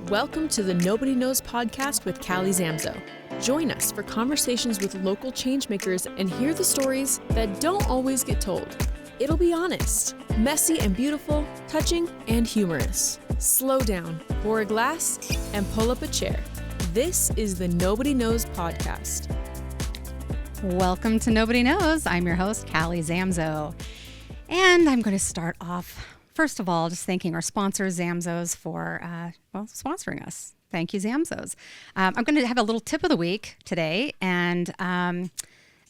Welcome to the Nobody Knowz podcast with Callie Zamzo. Join us for conversations with local changemakers and hear the stories that don't always get told. It'll be honest, messy and beautiful, touching and humorous. Slow down, pour a glass, and pull up a chair. This is the Nobody Knowz podcast. Welcome to Nobody Knowz. I'm your host, Callie Zamzo. And I'm going to start off, first of all, just thanking our sponsor, Zamzo's, for sponsoring us. Thank you, Zamzo's. I'm going to have a little tip of the week today. And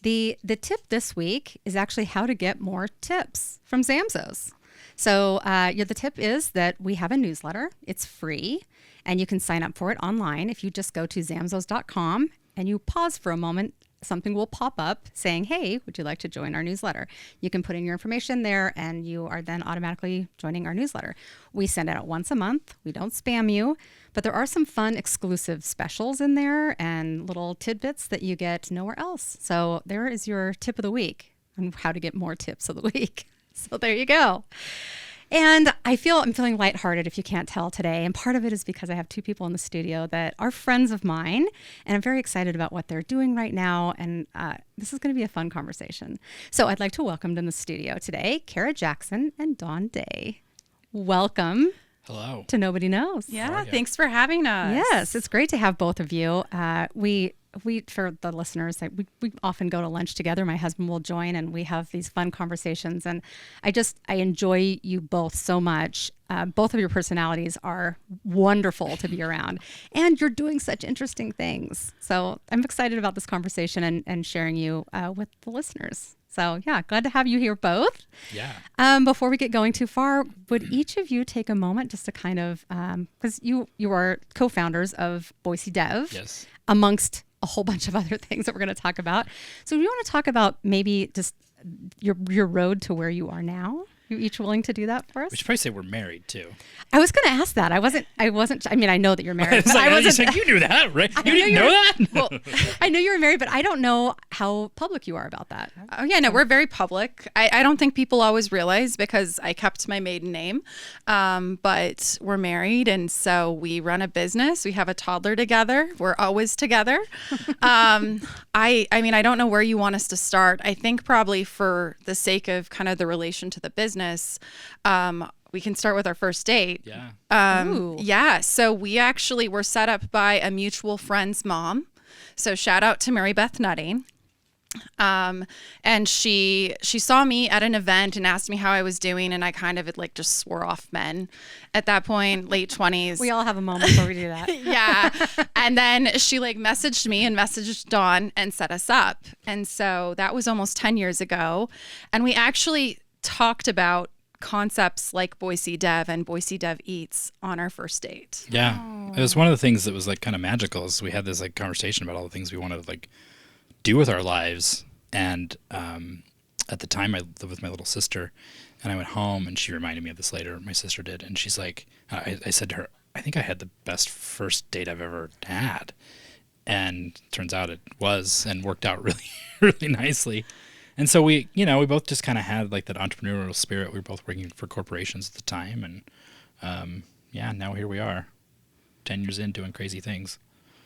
the tip this week is actually how to get more tips from Zamzo's. So the tip is that we have a newsletter. It's free, and you can sign up for it online. If you just go to zamzos.com and you pause for a moment, something will pop up saying, hey, would you like to join our newsletter? You can put in your information there and you are then automatically joining our newsletter. We send it out once a month. We don't spam you, but there are some fun exclusive specials in there and little tidbits that you get nowhere else. So there is your tip of the week on how to get more tips of the week. So there you go. And I'm feeling lighthearted, if you can't tell today. And part of it is because I have two people in the studio that are friends of mine. And I'm very excited about what they're doing right now. And this is going to be a fun conversation. So I'd like to welcome to the studio today, Kara Jackson and Dawn Day. Welcome. Hello. To Nobody Knowz. Yeah, thanks for having us. Yes, it's great to have both of you. We for the listeners, we often go to lunch together. My husband will join and we have these fun conversations. And I enjoy you both so much. Both of your personalities are wonderful to be around and you're doing such interesting things. So I'm excited about this conversation and sharing you with the listeners. So yeah, glad to have you here both. Yeah. Before we get going too far, would each of you take a moment just to kind of, because you are co-founders of BoiseDev, Yes. amongst a whole bunch of other things that we're going to talk about. So we want to talk about maybe just your road to where you are now. You each willing to do that for us? We should probably say we're married too. I was going to ask that. I wasn't. I mean, I know that you're married. It's But like, I wasn't. like, you knew that, right? You didn't know that? Well, I know you were married, but I don't know how public you are about that. Oh yeah, no, we're very public. I don't think people always realize because I kept my maiden name, but we're married, and so we run a business. We have a toddler together. We're always together. I mean, I don't know where you want us to start. I think probably for the sake of kind of the relation to the business, we can start with our first date. Yeah. Yeah. So we actually were set up by a mutual friend's mom. So shout out to Mary Beth Nutting. And she saw me at an event and asked me how I was doing. And I kind of just swore off men at that point, late 20s. We all have a moment where we do that. Yeah. And then she messaged me and messaged Dawn and set us up. And so that was almost 10 years ago. And we actually talked about concepts like BoiseDev and BoiseDev Eats on our first date. Yeah. It was one of the things that was kind of magical is we had this conversation about all the things we wanted to do with our lives. And at the time I lived with my little sister and I went home and she reminded me of this later. My sister did. And she's like, I said to her, I think I had the best first date I've ever had. And turns out it was and worked out really, really nicely. And so we both just kind of had that entrepreneurial spirit. We were both working for corporations at the time. And now here we are 10 years in doing crazy things.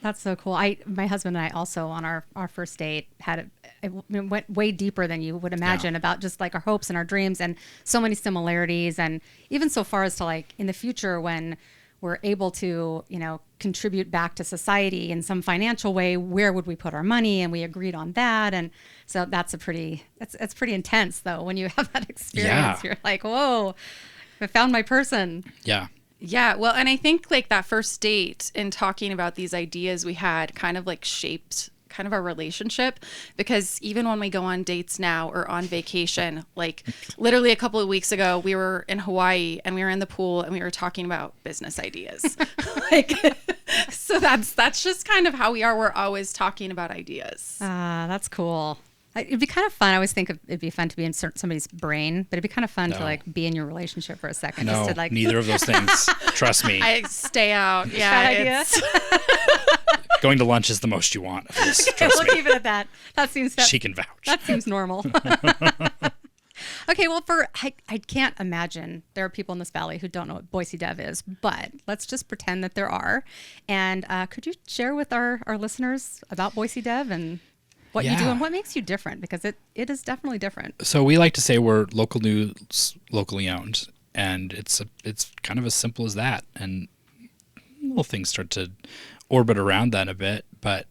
That's so cool. My husband and I also on our first date it went way deeper than you would imagine about just our hopes and our dreams and so many similarities. And even so far as to in the future when we're able to, contribute back to society in some financial way, where would we put our money? And we agreed on that. And so that's pretty intense though. When you have that experience, You're like, whoa, I found my person. Yeah. Yeah. Well, and I think that first date and talking about these ideas we had kind of shaped kind of our relationship, because even when we go on dates now or on vacation, literally a couple of weeks ago, we were in Hawaii and we were in the pool and we were talking about business ideas. So that's just kind of how we are. We're always talking about ideas. That's cool. It'd be kind of fun. I always think it'd be fun to be in somebody's brain, but it'd be kind of fun to be in your relationship for a second. No, just to, neither of those things. Trust me. I stay out. Yeah. Bad idea. Going to lunch is the most you want of this. Okay, Trust we'll me. keep it at that. That seems She can vouch. That seems normal. Okay, well, I can't imagine there are people in this valley who don't know what BoiseDev is, but let's just pretend that there are. And could you share with our listeners about BoiseDev and what you do and what makes you different? Because it is definitely different. So we like to say we're local news, locally owned, and it's kind of as simple as that. And little things start to orbit around that a bit, but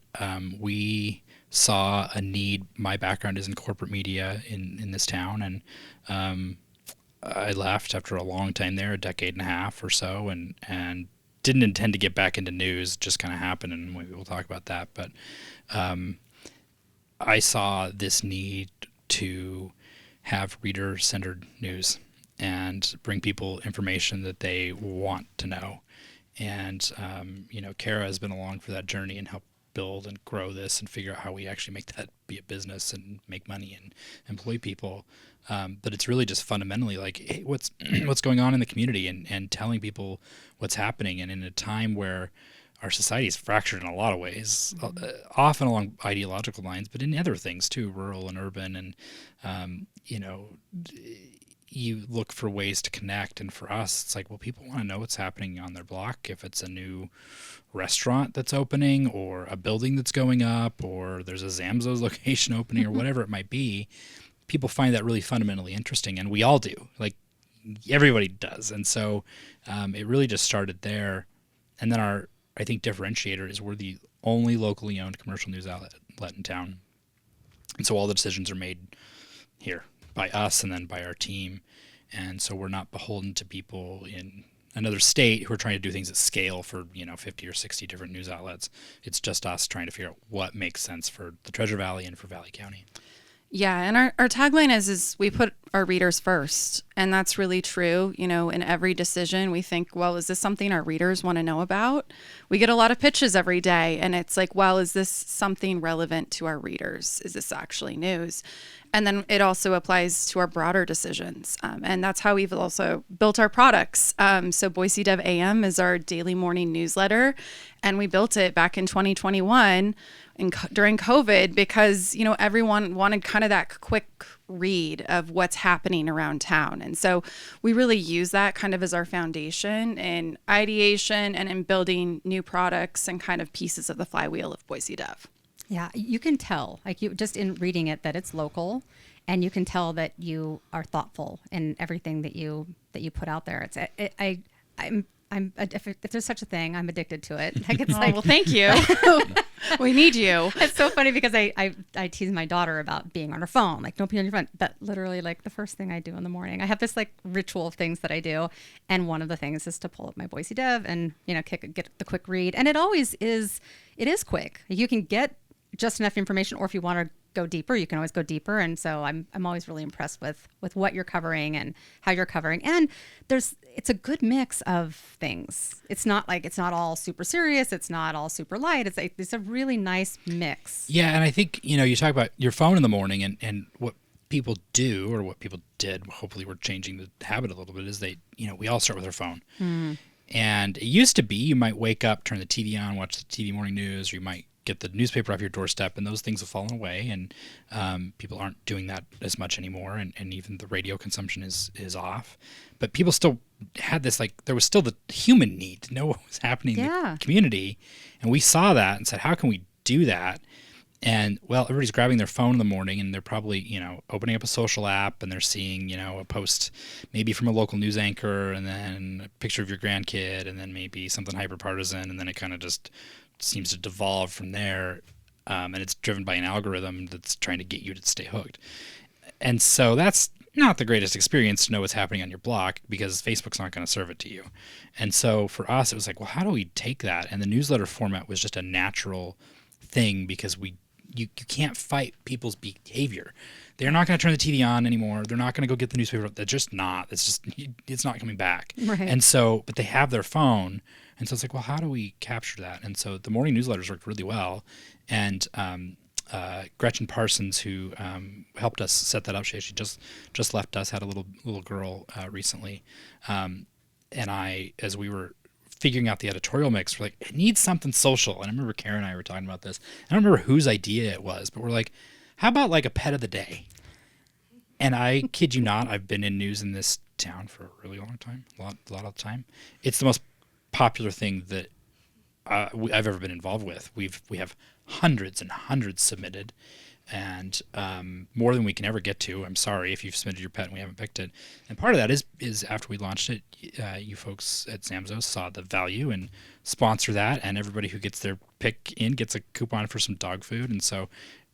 we saw a need. My background is in corporate media in this town, and I left after a long time there, a decade and a half or so, and didn't intend to get back into news. Just kind of happened, and maybe we'll talk about that. But I saw this need to have reader-centered news and bring people information that they want to know. And, Kara has been along for that journey and helped build and grow this and figure out how we actually make that be a business and make money and employ people. But it's really just fundamentally like, hey, what's going on in the community and telling people what's happening. And in a time where our society is fractured in a lot of ways, often along ideological lines, but in other things too, rural and urban. And, you look for ways to connect. And for us, it's like, well, people want to know what's happening on their block. If it's a new restaurant that's opening or a building that's going up or there's a Zamzo's location opening or whatever it might be, people find that really fundamentally interesting. And we all do. Like, everybody does. And so it really just started there. And then our, I think, differentiator is we're the only locally owned commercial news outlet in town. And so all the decisions are made here by us and then by our team. And so we're not beholden to people in another state who are trying to do things at scale for 50 or 60 different news outlets. It's just us trying to figure out what makes sense for the Treasure Valley and for Valley County. Yeah, and our tagline is we put our readers first, and that's really true. In every decision, we think, well, is this something our readers want to know about? We get a lot of pitches every day, and it's like, well, is this something relevant to our readers? Is this actually news? And then it also applies to our broader decisions, and that's how we've also built our products. So BoiseDev AM is our daily morning newsletter, and we built it back in 2021 during COVID because, everyone wanted kind of that quick read of what's happening around town. And so we really use that kind of as our foundation in ideation and in building new products and kind of pieces of the flywheel of BoiseDev. Yeah, you can tell, like you just in reading it, that it's local, and you can tell that you are thoughtful in everything that you put out there. If there's such a thing, I'm addicted to it. Like, it's well, thank you. We need you. It's so funny because I tease my daughter about being on her phone, like, don't be on your phone. But literally, like, the first thing I do in the morning, I have this like ritual of things that I do, and one of the things is to pull up my BoiseDev and get the quick read. And it always is. It is quick. You can get just enough information, or if you want to go deeper, you can always go deeper. And so I'm always really impressed with what you're covering and how you're covering. And it's a good mix of things. It's not all super serious. It's not all super light. It's a really nice mix. Yeah. And I think, you talk about your phone in the morning and what people do, or what people did, hopefully we're changing the habit a little bit, is we all start with our phone. And it used to be, you might wake up, turn the TV on, watch the TV morning news, or you might get the newspaper off your doorstep, and those things have fallen away, and people aren't doing that as much anymore, and even the radio consumption is off. But people still had this, like, there was still the human need to know what was happening in the community, and we saw that and said, how can we do that? And, well, everybody's grabbing their phone in the morning, and they're probably, opening up a social app, and they're seeing, a post maybe from a local news anchor, and then a picture of your grandkid, and then maybe something hyper-partisan, and then it kind of just seems to devolve from there, and it's driven by an algorithm that's trying to get you to stay hooked. And so that's not the greatest experience to know what's happening on your block, because Facebook's not going to serve it to you. And so for us, it was like, well, how do we take that? And the newsletter format was just a natural thing, because you can't fight people's behavior. They're not going to turn the TV on anymore. They're not going to go get the newspaper. They're just not. It's not coming back. Right. And so, but they have their phone. And so it's like, well, how do we capture that? And so the morning newsletters worked really well. And Gretchen Parsons, who helped us set that up, she actually just left us, had a little girl recently. And as we were figuring out the editorial mix, we're like, it needs something social. And I remember Karen and I were talking about this. I don't remember whose idea it was, but we're like, how about like a pet of the day? And I kid you not, I've been in news in this town for a really long time, a lot of time. It's the most popular thing that I've ever been involved with. We have hundreds and hundreds submitted, and more than we can ever get to. I'm sorry if you've submitted your pet and we haven't picked it. And part of that is after we launched it, you folks at Zamzo saw the value and sponsor that, and everybody who gets their pick in gets a coupon for some dog food. And so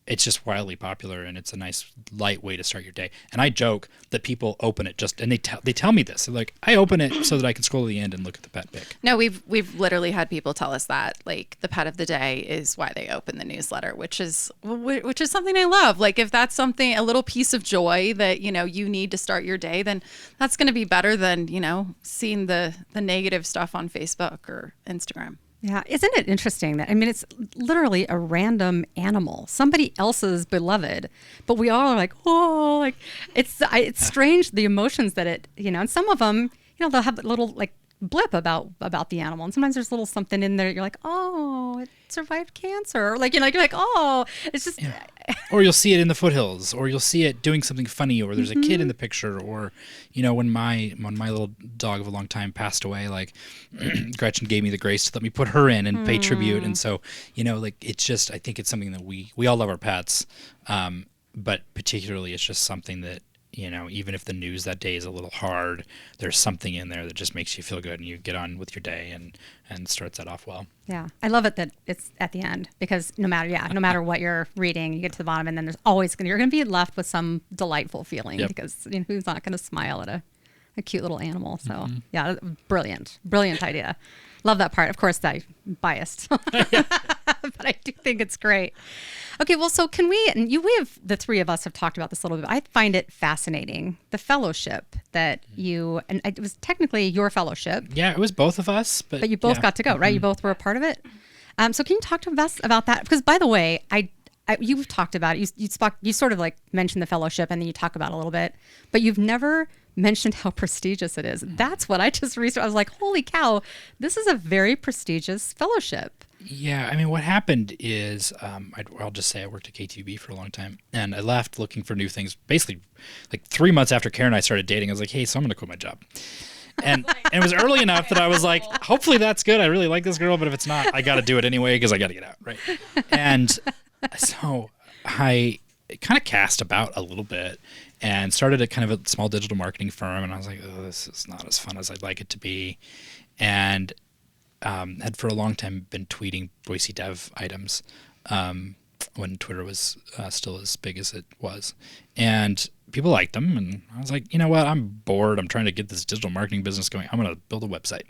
it's just wildly popular, and it's a nice light way to start your day. And I joke that people open it and they tell me this. They're like, I open it so that I can scroll to the end and look at the pet pic. No, we've literally had people tell us that, like, the pet of the day is why they open the newsletter, which is something I love. Like, if that's something, a little piece of joy that, you need to start your day, then that's going to be better than, seeing the negative stuff on Facebook or Instagram. Yeah, isn't it interesting that, it's literally a random animal, somebody else's beloved, but we all are like, oh, like it's strange, the emotions that it, and some of them, they'll have a little like blip about the animal, and sometimes there's a little something in there, you're like, oh, it survived cancer, or like, you're like, oh, it's just. Yeah. Or you'll see it in the foothills, or you'll see it doing something funny, or there's a kid in the picture, or when my little dog of a long time passed away, like Gretchen gave me the grace to let me put her in and pay tribute. And so like it's just, I think it's something that we all love our pets, but particularly it's just something that even if the news that day is a little hard, there's something in there that just makes you feel good, and you get on with your day and starts that off well. Yeah, I love it that it's at the end, because no matter what you're reading, you get to the bottom, and then there's always you're going to be left with some delightful feeling, because who's not going to smile at a cute little animal? So yeah, brilliant idea. Love that part. Of course, I'm biased, but I do think it's great. Okay, well, so can we have, the three of us have talked about this a little bit. I find it fascinating, the fellowship that and it was technically your fellowship. Yeah, it was both of us. But you both got to go, right? You both were a part of it. So can you talk to us about that? Because, by the way, you've talked about it. You sort of like mentioned the fellowship, and then you talk about it a little bit, but you've never mentioned how prestigious it is. That's what I just researched. I was like, holy cow, this is a very prestigious fellowship. Yeah, what happened is, I'll just say I worked at KTUB for a long time, and I left looking for new things. Basically, like 3 months after Karen and I started dating, I was like, hey, so I'm going to quit my job. And it was early enough that I was like, hopefully that's good. I really like this girl, but if it's not, I got to do it anyway because I got to get out, right? And so I kind of cast about a little bit and started a kind of a small digital marketing firm, and I was like, oh, this is not as fun as I'd like it to be. And had for a long time been tweeting BoiseDev items when Twitter was still as big as it was. And people liked them, and I was like, you know what, I'm bored. I'm trying to get this digital marketing business going. I'm going to build a website.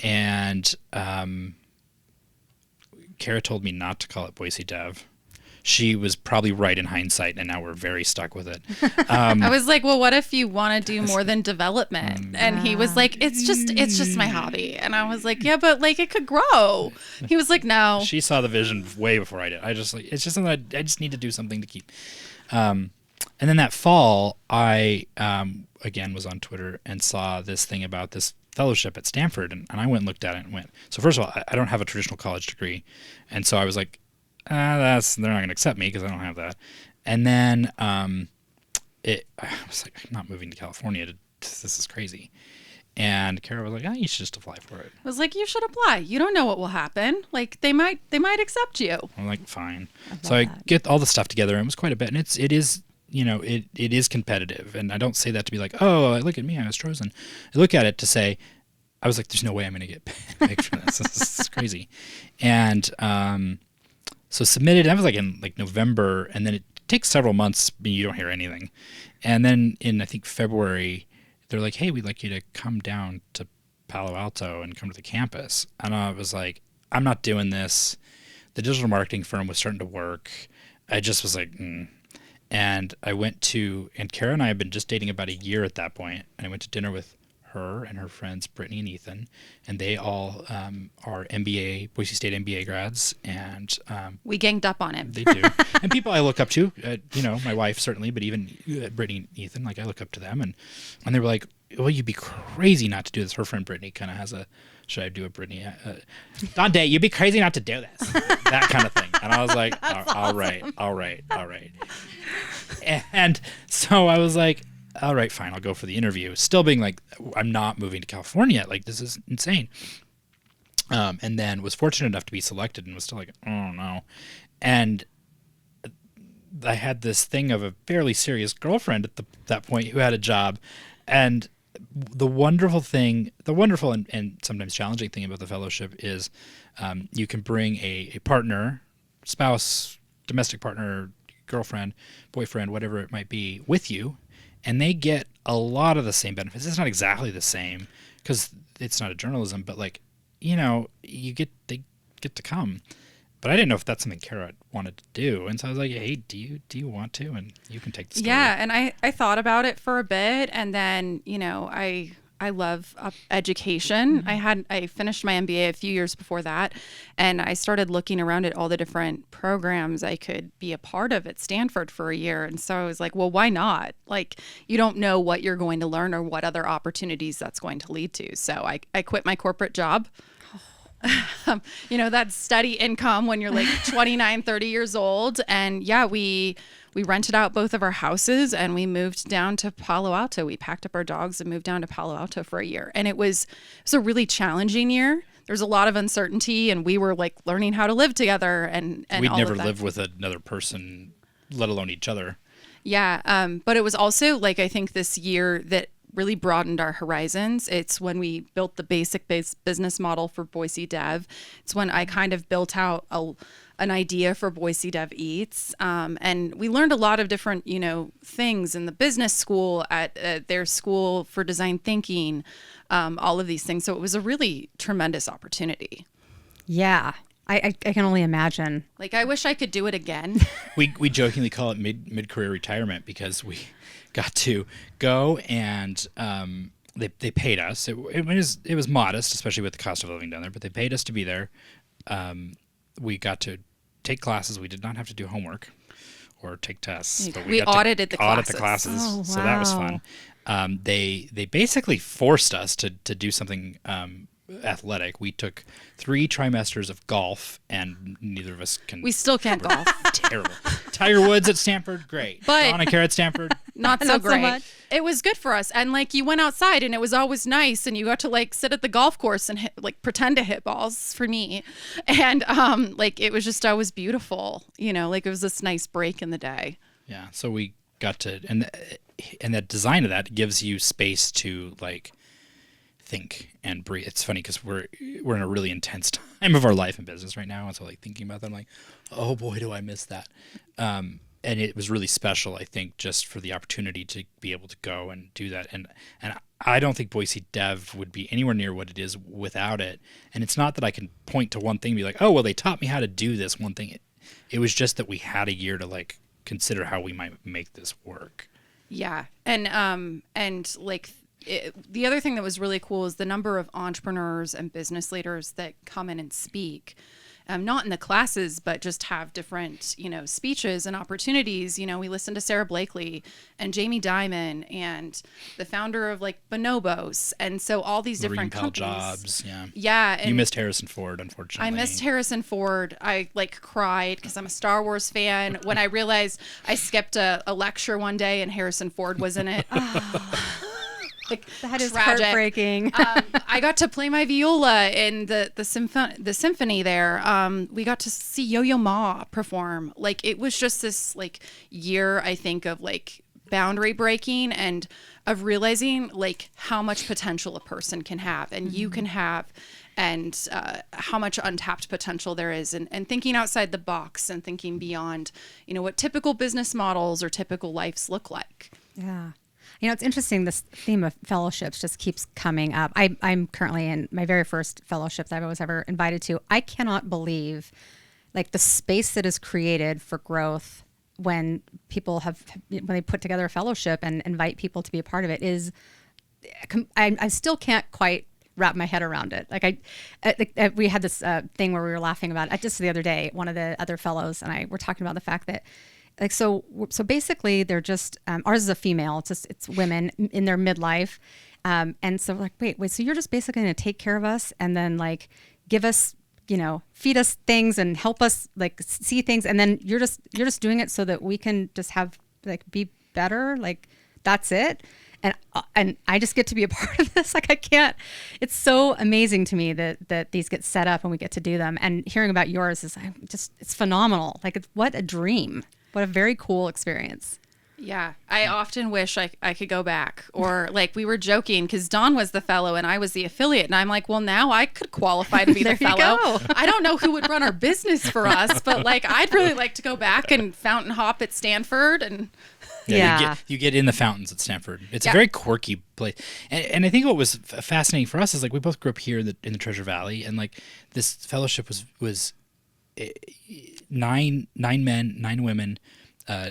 And Kara told me not to call it BoiseDev. She was probably right in hindsight, and now we're very stuck with it. I was like, well, what if you want to do more than development? And he was like, it's just my hobby. And I was like, yeah, but like it could grow. He was like, no. She saw the vision way before I did. It's just something I just need to do something to keep. And then that fall, I again was on Twitter and saw this thing about this fellowship at Stanford, and I went and looked at it and went. So first of all, I don't have a traditional college degree, and so I was like, they're not going to accept me because I don't have that. And then I was like, I'm not moving to California. This is crazy. And Kara was like, you should just apply for it. I was like, you should apply. You don't know what will happen. Like they might accept you. I'm like, fine. So I get all the stuff together, and it was quite a bit. And it is it is competitive. And I don't say that to be like, oh, look at me, I was chosen. I look at it to say, I was like, there's no way I'm going to get picked for this. This is crazy. And so submitted. I was like in November, and then it takes several months. You don't hear anything, and then in I think February, they're like, "Hey, we'd like you to come down to Palo Alto and come to the campus." And I was like, "I'm not doing this." The digital marketing firm was starting to work. I just was like, and I went to, and Kara and I had been just dating about a year at that point, and I went to dinner with her and her friends Brittany and Ethan, and they all are Boise State MBA grads, and we ganged up on him. They do, and people I look up to, my wife certainly, but even Brittany and Ethan, like I look up to them, and they were like, well, you'd be crazy not to do this. Her friend Brittany kind of has a, should I do a Brittany? Dante, you'd be crazy not to do this. That kind of thing. And I was like, all right. And so I was like, all right, fine, I'll go for the interview. Still being like, I'm not moving to California. Like, this is insane. And then was fortunate enough to be selected and was still like, oh no. And I had this thing of a fairly serious girlfriend at that point who had a job. And the wonderful and sometimes challenging thing about the fellowship is you can bring a partner, spouse, domestic partner, girlfriend, boyfriend, whatever it might be, with you, and they get a lot of the same benefits. It's not exactly the same because it's not a journalism, but like, you know, they get to come. But I didn't know if that's something Kara wanted to do. And so I was like, hey, do you want to? And you can take the story. Yeah, and I thought about it for a bit, and then, you know, I love education. Mm-hmm. I finished my MBA a few years before that, and I started looking around at all the different programs I could be a part of at Stanford for a year. And so I was like, well, why not? Like, you don't know what you're going to learn or what other opportunities that's going to lead to. So I quit my corporate job. You know, that's steady income when you're like 29, 30 years old. And yeah, we rented out both of our houses and we moved down to Palo Alto. We packed up our dogs and moved down to Palo Alto for a year. And it was a really challenging year. There's a lot of uncertainty, and we were like learning how to live together and we'd all never of that. lived with another person, let alone each other. Yeah. But it was also like, I think this year that really broadened our horizons. It's when we built the basic business model for BoiseDev. It's when I kind of built out an idea for BoiseDev Eats. And we learned a lot of different, you know, things in the business school, at their school for design thinking, all of these things. So it was a really tremendous opportunity. Yeah. I can only imagine. Like, I wish I could do it again. We jokingly call it mid-career retirement because we got to go and they paid us. It was modest, especially with the cost of living down there, but they paid us to be there. We got to take classes. We did not have to do homework or take tests. But we got audited to the audit classes. the classes. Oh, wow. So that was fun. They basically forced us to do something athletic. We took 3 trimesters of golf, and neither of us can. We still can't golf. Terrible. Tiger Woods at Stanford, great. But- Donna Kara at Stanford, Not so Not so great. much. It was good for us. And like, you went outside and it was always nice, and you got to like sit at the golf course and pretend to hit balls for me. And like, it was just always beautiful, you know, like it was this nice break in the day. yeah. So we got to, and that design of that gives you space to like think and breathe. It's funny because we're in a really intense time of our life and business right now, and so like thinking about that, I'm like, oh boy, do I miss that. And it was really special, I think, just for the opportunity to be able to go and do that. And I don't think BoiseDev would be anywhere near what it is without it. And it's not that I can point to one thing and be like, oh, well, they taught me how to do this one thing. It was just that we had a year to like consider how we might make this work. Yeah. And like, the other thing that was really cool is the number of entrepreneurs and business leaders that come in and speak. Not in the classes, but just have different, you know, speeches and opportunities. You know, we listened to Sarah Blakely and Jamie Dimon and the founder of like Bonobos. And so all these different Lorene Powell companies. Jobs, yeah. Yeah. And you missed Harrison Ford, unfortunately. I missed Harrison Ford. I like cried because I'm a Star Wars fan when I realized I skipped a lecture one day and Harrison Ford was in it. Like, That is tragic. heartbreaking. I got to play my viola in the symphony there. We got to see Yo-Yo Ma perform. Like, it was just this like year, I think, of like boundary breaking and of realizing like how much potential a person can have and you can have, and how much untapped potential there is, and thinking outside the box and thinking beyond, you know, what typical business models or typical lives look like. Yeah. You know, it's interesting. This theme of fellowships just keeps coming up. I'm currently in my very first fellowship that I was ever invited to. I cannot believe like the space that is created for growth when people when they put together a fellowship and invite people to be a part of it is, I still can't quite wrap my head around it. Like we had this thing where we were laughing about it just the other day. One of the other fellows and I were talking about the fact that like, so basically they're just, ours is a female, it's women in their midlife. And so like, wait, so you're just basically going to take care of us and then like give us, feed us things and help us like see things. And then you're just doing it so that we can just have like, be better. Like that's it. And I just get to be a part of this. Like I can't, it's so amazing to me that these get set up and we get to do them. And hearing about yours is it's phenomenal. Like what a dream. What a very cool experience. Yeah, I often wish I could go back. Or like we were joking because Dawn was the fellow and I was the affiliate. And I'm like, well, now I could qualify to be the fellow. I don't know who would run our business for us, but like I'd really like to go back and fountain hop at Stanford. And you get in the fountains at Stanford. It's a very quirky place. And I think what was fascinating for us is like we both grew up here in the Treasure Valley. And like this fellowship was 9 men, 9 women,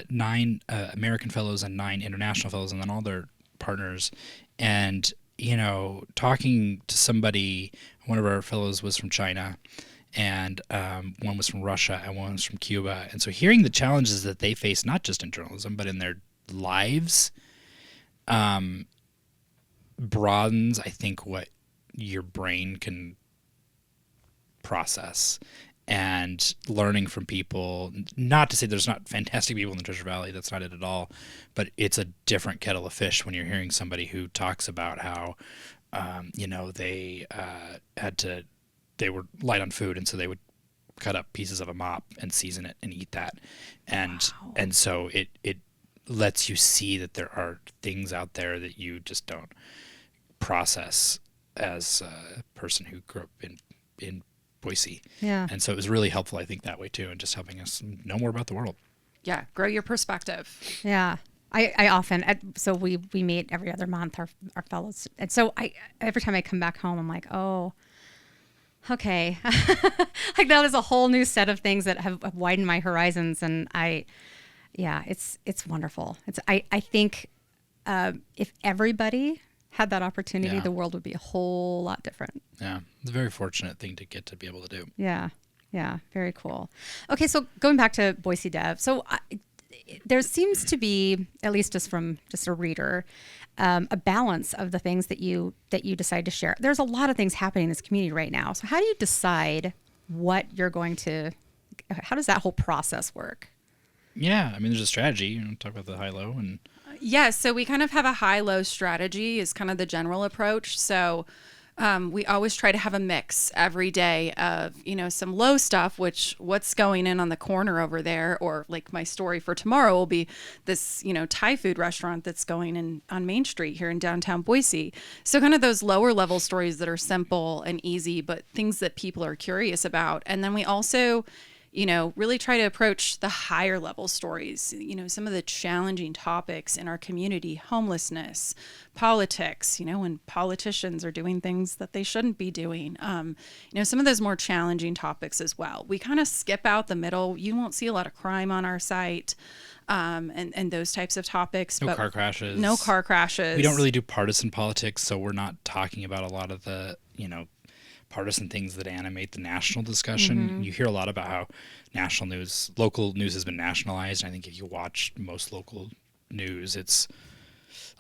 9 American fellows and 9 international fellows, and then all their partners. And, talking to somebody, one of our fellows was from China, and one was from Russia, and one was from Cuba. And so hearing the challenges that they face, not just in journalism, but in their lives, broadens, I think, what your brain can process. And learning from people, not to say there's not fantastic people in the Treasure Valley, that's not it at all, but it's a different kettle of fish when you're hearing somebody who talks about how, they were light on food, and so they would cut up pieces of a mop and season it and eat that. And so it lets you see that there are things out there that you just don't process as a person who grew up in Boise. Yeah. And so it was really helpful, I think, that way too, and just helping us know more about the world. yeah, grow your perspective. Yeah. I often, so we meet every other month, our fellows. And so every time I come back home, I'm like, oh, okay. Like that is a whole new set of things that have widened my horizons. And it's wonderful. I think if everybody had that opportunity, the world would be a whole lot different. Yeah. It's a very fortunate thing to get to be able to do. Yeah. Yeah. Very cool. Okay. So going back to BoiseDev. So there seems to be, at least just from just a reader, a balance of the things that you decide to share. There's a lot of things happening in this community right now. So how do you decide what you're going to, how does that whole process work? Yeah. I mean, there's a strategy, talk about the high-low and... Yeah, so we kind of have a high-low strategy is kind of the general approach. So we always try to have a mix every day of, some low stuff, what's going in on the corner over there, or like my story for tomorrow will be this, Thai food restaurant that's going in on Main Street here in downtown Boise. So kind of those lower level stories that are simple and easy, but things that people are curious about. And then we also really try to approach the higher level stories, some of the challenging topics in our community, homelessness, politics, when politicians are doing things that they shouldn't be doing, some of those more challenging topics as well. We kind of skip out the middle. You won't see a lot of crime on our site, and those types of topics. No car crashes. No car crashes. We don't really do partisan politics, so we're not talking about a lot of the, partisan things that animate the national discussion. Mm-hmm. You hear a lot about how local news has been nationalized. I think if you watch most local news, it's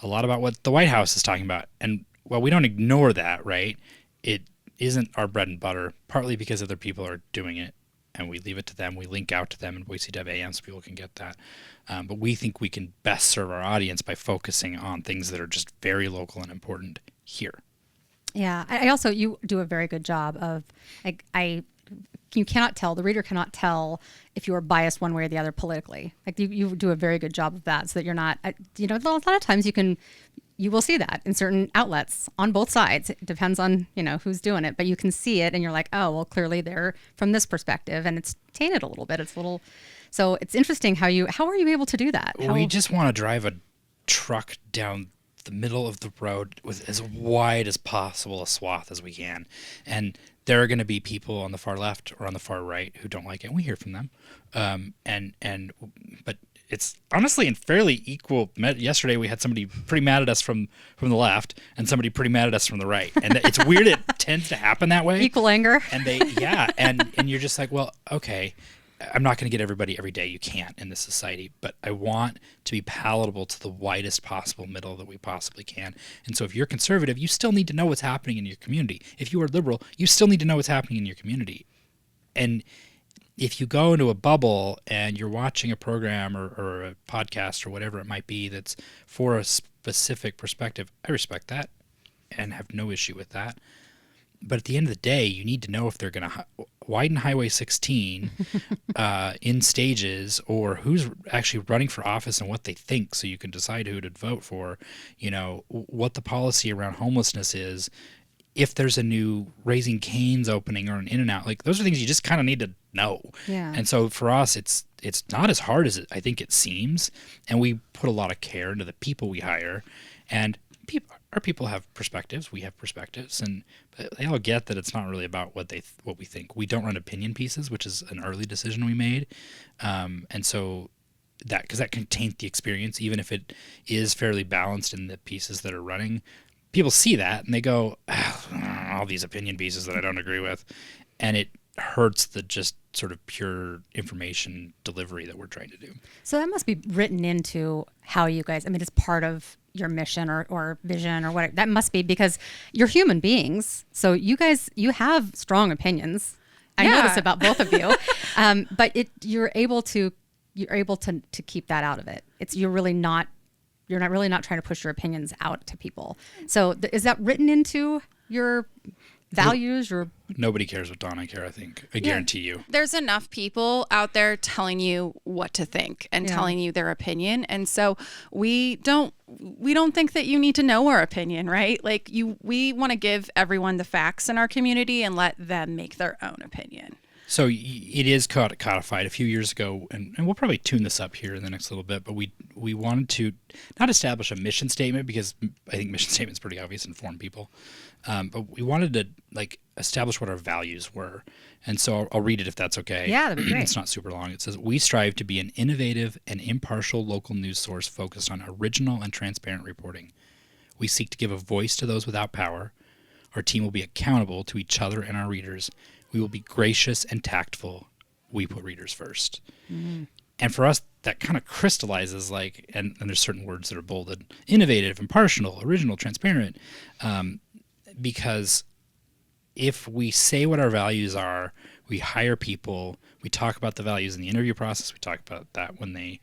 a lot about what the White House is talking about. And while we don't ignore that, right, it isn't our bread and butter, partly because other people are doing it and we leave it to them. We link out to them in BoiseDev AM so people can get that. But we think we can best serve our audience by focusing on things that are just very local and important here. Yeah, I also, you do a very good job of, you cannot tell, the reader cannot tell if you are biased one way or the other politically. Like you do a very good job of that so that you're not, a lot of times you will see that in certain outlets on both sides. It depends on, who's doing it, but you can see it and you're like, oh, well, clearly they're from this perspective and it's tainted a little bit. So it's interesting how are you able to do that? We just want to drive a truck down the middle of the road with as wide as possible a swath as we can, and there are going to be people on the far left or on the far right who don't like it, and we hear from them, but it's honestly in fairly equal. Yesterday we had somebody pretty mad at us from the left and somebody pretty mad at us from the right, and it's weird. It tends to happen that way, equal anger. And and you're just like, well, okay, I'm not going to get everybody every day. You can't in this society, but I want to be palatable to the widest possible middle that we possibly can. And so if you're conservative, you still need to know what's happening in your community. If you are liberal, you still need to know what's happening in your community. And if you go into a bubble and you're watching a program or a podcast or whatever it might be that's for a specific perspective, I respect that and have no issue with that. But at the end of the day, you need to know if they're going to widen Highway 16 in stages, or who's actually running for office and what they think, so you can decide who to vote for, what the policy around homelessness is, if there's a new Raising Cane's opening or an In-N-Out. Like, those are things you just kind of need to know. Yeah. And so for us, it's not as hard as I think it seems, and we put a lot of care into the people we hire, and our people have perspectives. We have perspectives, and they all get that it's not really about what we think. We don't run opinion pieces, which is an early decision we made, and so because that can taint the experience, even if it is fairly balanced in the pieces that are running. People see that and they go, all these opinion pieces that I don't agree with, and it hurts the just sort of pure information delivery that we're trying to do. So that must be written into how you guys, it's part of your mission or vision or whatever. That must be, because you're human beings. So you have strong opinions. I know this about both of you. But you're able to keep that out of it. You're not really trying to push your opinions out to people. So is that written into your values? Nobody cares what Don I care, I think. I guarantee you. There's enough people out there telling you what to think and telling you their opinion. And so we don't think that you need to know our opinion, right? Like we want to give everyone the facts in our community and let them make their own opinion. So it is codified a few years ago, and we'll probably tune this up here in the next little bit, but we wanted to not establish a mission statement, because I think mission statement's pretty obvious, inform people. But we wanted to establish what our values were. And so I'll read it if that's okay. Yeah, that'd be great. It's not super long. It says, "We strive to be an innovative and impartial local news source focused on original and transparent reporting. We seek to give a voice to those without power. Our team will be accountable to each other and our readers. We will be gracious and tactful. We put readers first." Mm-hmm. And for us, that kind of crystallizes and there's certain words that are bolded: innovative, impartial, original, transparent. Because if we say what our values are, we hire people, we talk about the values in the interview process, we talk about that when they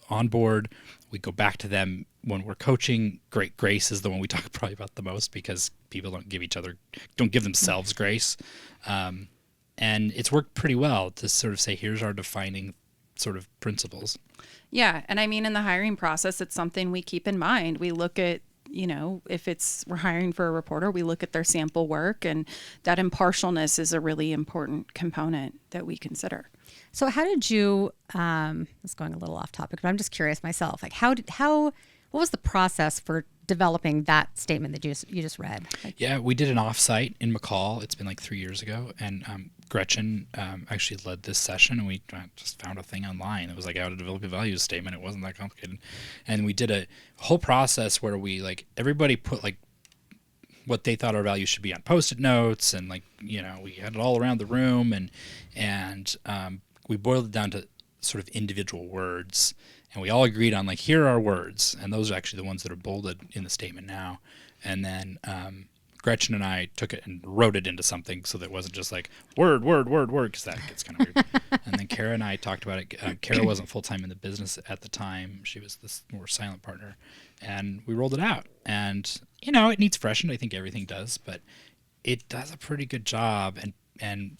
onboard, we go back to them when we're coaching. Great grace is the one we talk probably about the most, because people don't give themselves grace. And it's worked pretty well to sort of say, here's our defining sort of principles. Yeah. And in the hiring process, it's something we keep in mind. We look at, if we're hiring for a reporter, we look at their sample work, and that impartialness is a really important component that we consider. So how did you, it's going a little off topic, but I'm just curious myself, what was the process for developing that statement that you just read? Yeah, we did an offsite in McCall. It's been 3 years ago. And Gretchen actually led this session, and we just found a thing online. It was how to develop a values statement. It wasn't that complicated. And we did a whole process where we everybody put what they thought our values should be on Post-it notes, and we had it all around the room, and we boiled it down to sort of individual words. And we all agreed on here are our words, and those are actually the ones that are bolded in the statement now. And then Gretchen and I took it and wrote it into something so that it wasn't just word, because that gets kind of weird. And then Kara and I talked about it. Kara wasn't full-time in the business at the time. She was this more silent partner. And we rolled it out. And, it needs freshened. I think everything does. But it does a pretty good job. And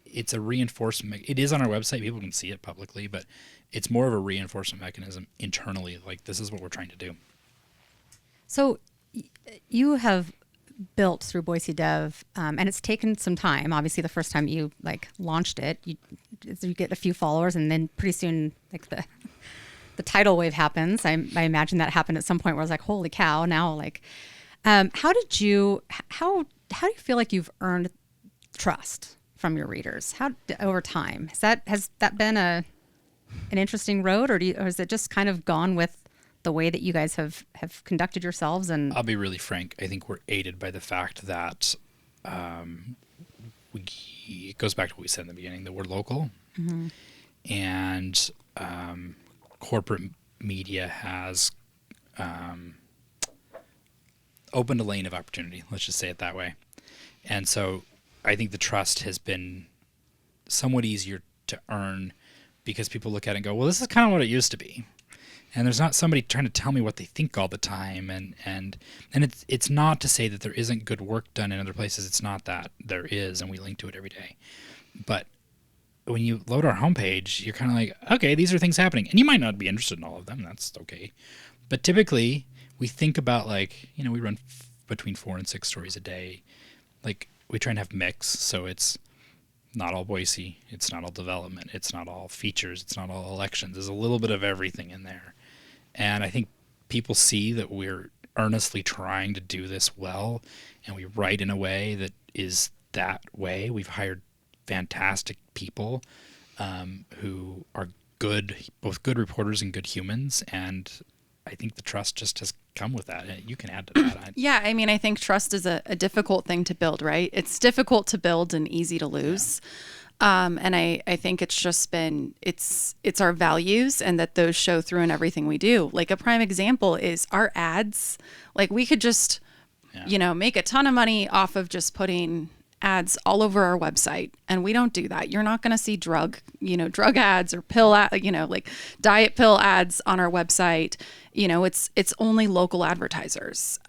it's a reinforcement. It is on our website. People can see it publicly. But it's more of a reinforcement mechanism internally. This is what we're trying to do. So you have built through BoiseDev, and it's taken some time. Obviously, the first time you launched it, you get a few followers, and then pretty soon the tidal wave happens. I imagine that happened at some point where I was holy cow! Now, how do you feel like you've earned trust from your readers? Over time has that been an interesting road, or is it just kind of gone with the way that you guys have conducted yourselves? And I'll be really frank. I think we're aided by the fact that it goes back to what we said in the beginning, that we're local, and corporate media has opened a lane of opportunity. Let's just say it that way. And so I think the trust has been somewhat easier to earn because people look at it and go, well, this is kind of what it used to be. And there's not somebody trying to tell me what they think all the time. And it's not to say that there isn't good work done in other places. It's not that. There is, and we link to it every day. But when you load our homepage, you're kind of like, okay, these are things happening. And you might not be interested in all of them. That's okay. But typically, we think about like, you know, we run between 4 and 6 stories a day. Like, we try and have mix, so it's not all Boise, it's not all development, it's not all features, it's not all elections. There's a little bit of everything in there. And I think people see that we're earnestly trying to do this well, and we write in a way that is that way. We've hired fantastic people who are good, both good reporters and good humans, and I think the trust just has come with that. You can add to that. Yeah, I mean, I think trust is a difficult thing to build, right? It's difficult to build and easy to lose. Yeah. And I think it's just been, it's our values, and that those show through in everything we do. Like, a prime example is our ads. Like, we could just, you know, make a ton of money off of just putting ads all over our website, and we don't do that. You're not going to see drug ads or pill like diet pill ads on our website. You know, it's only local advertisers,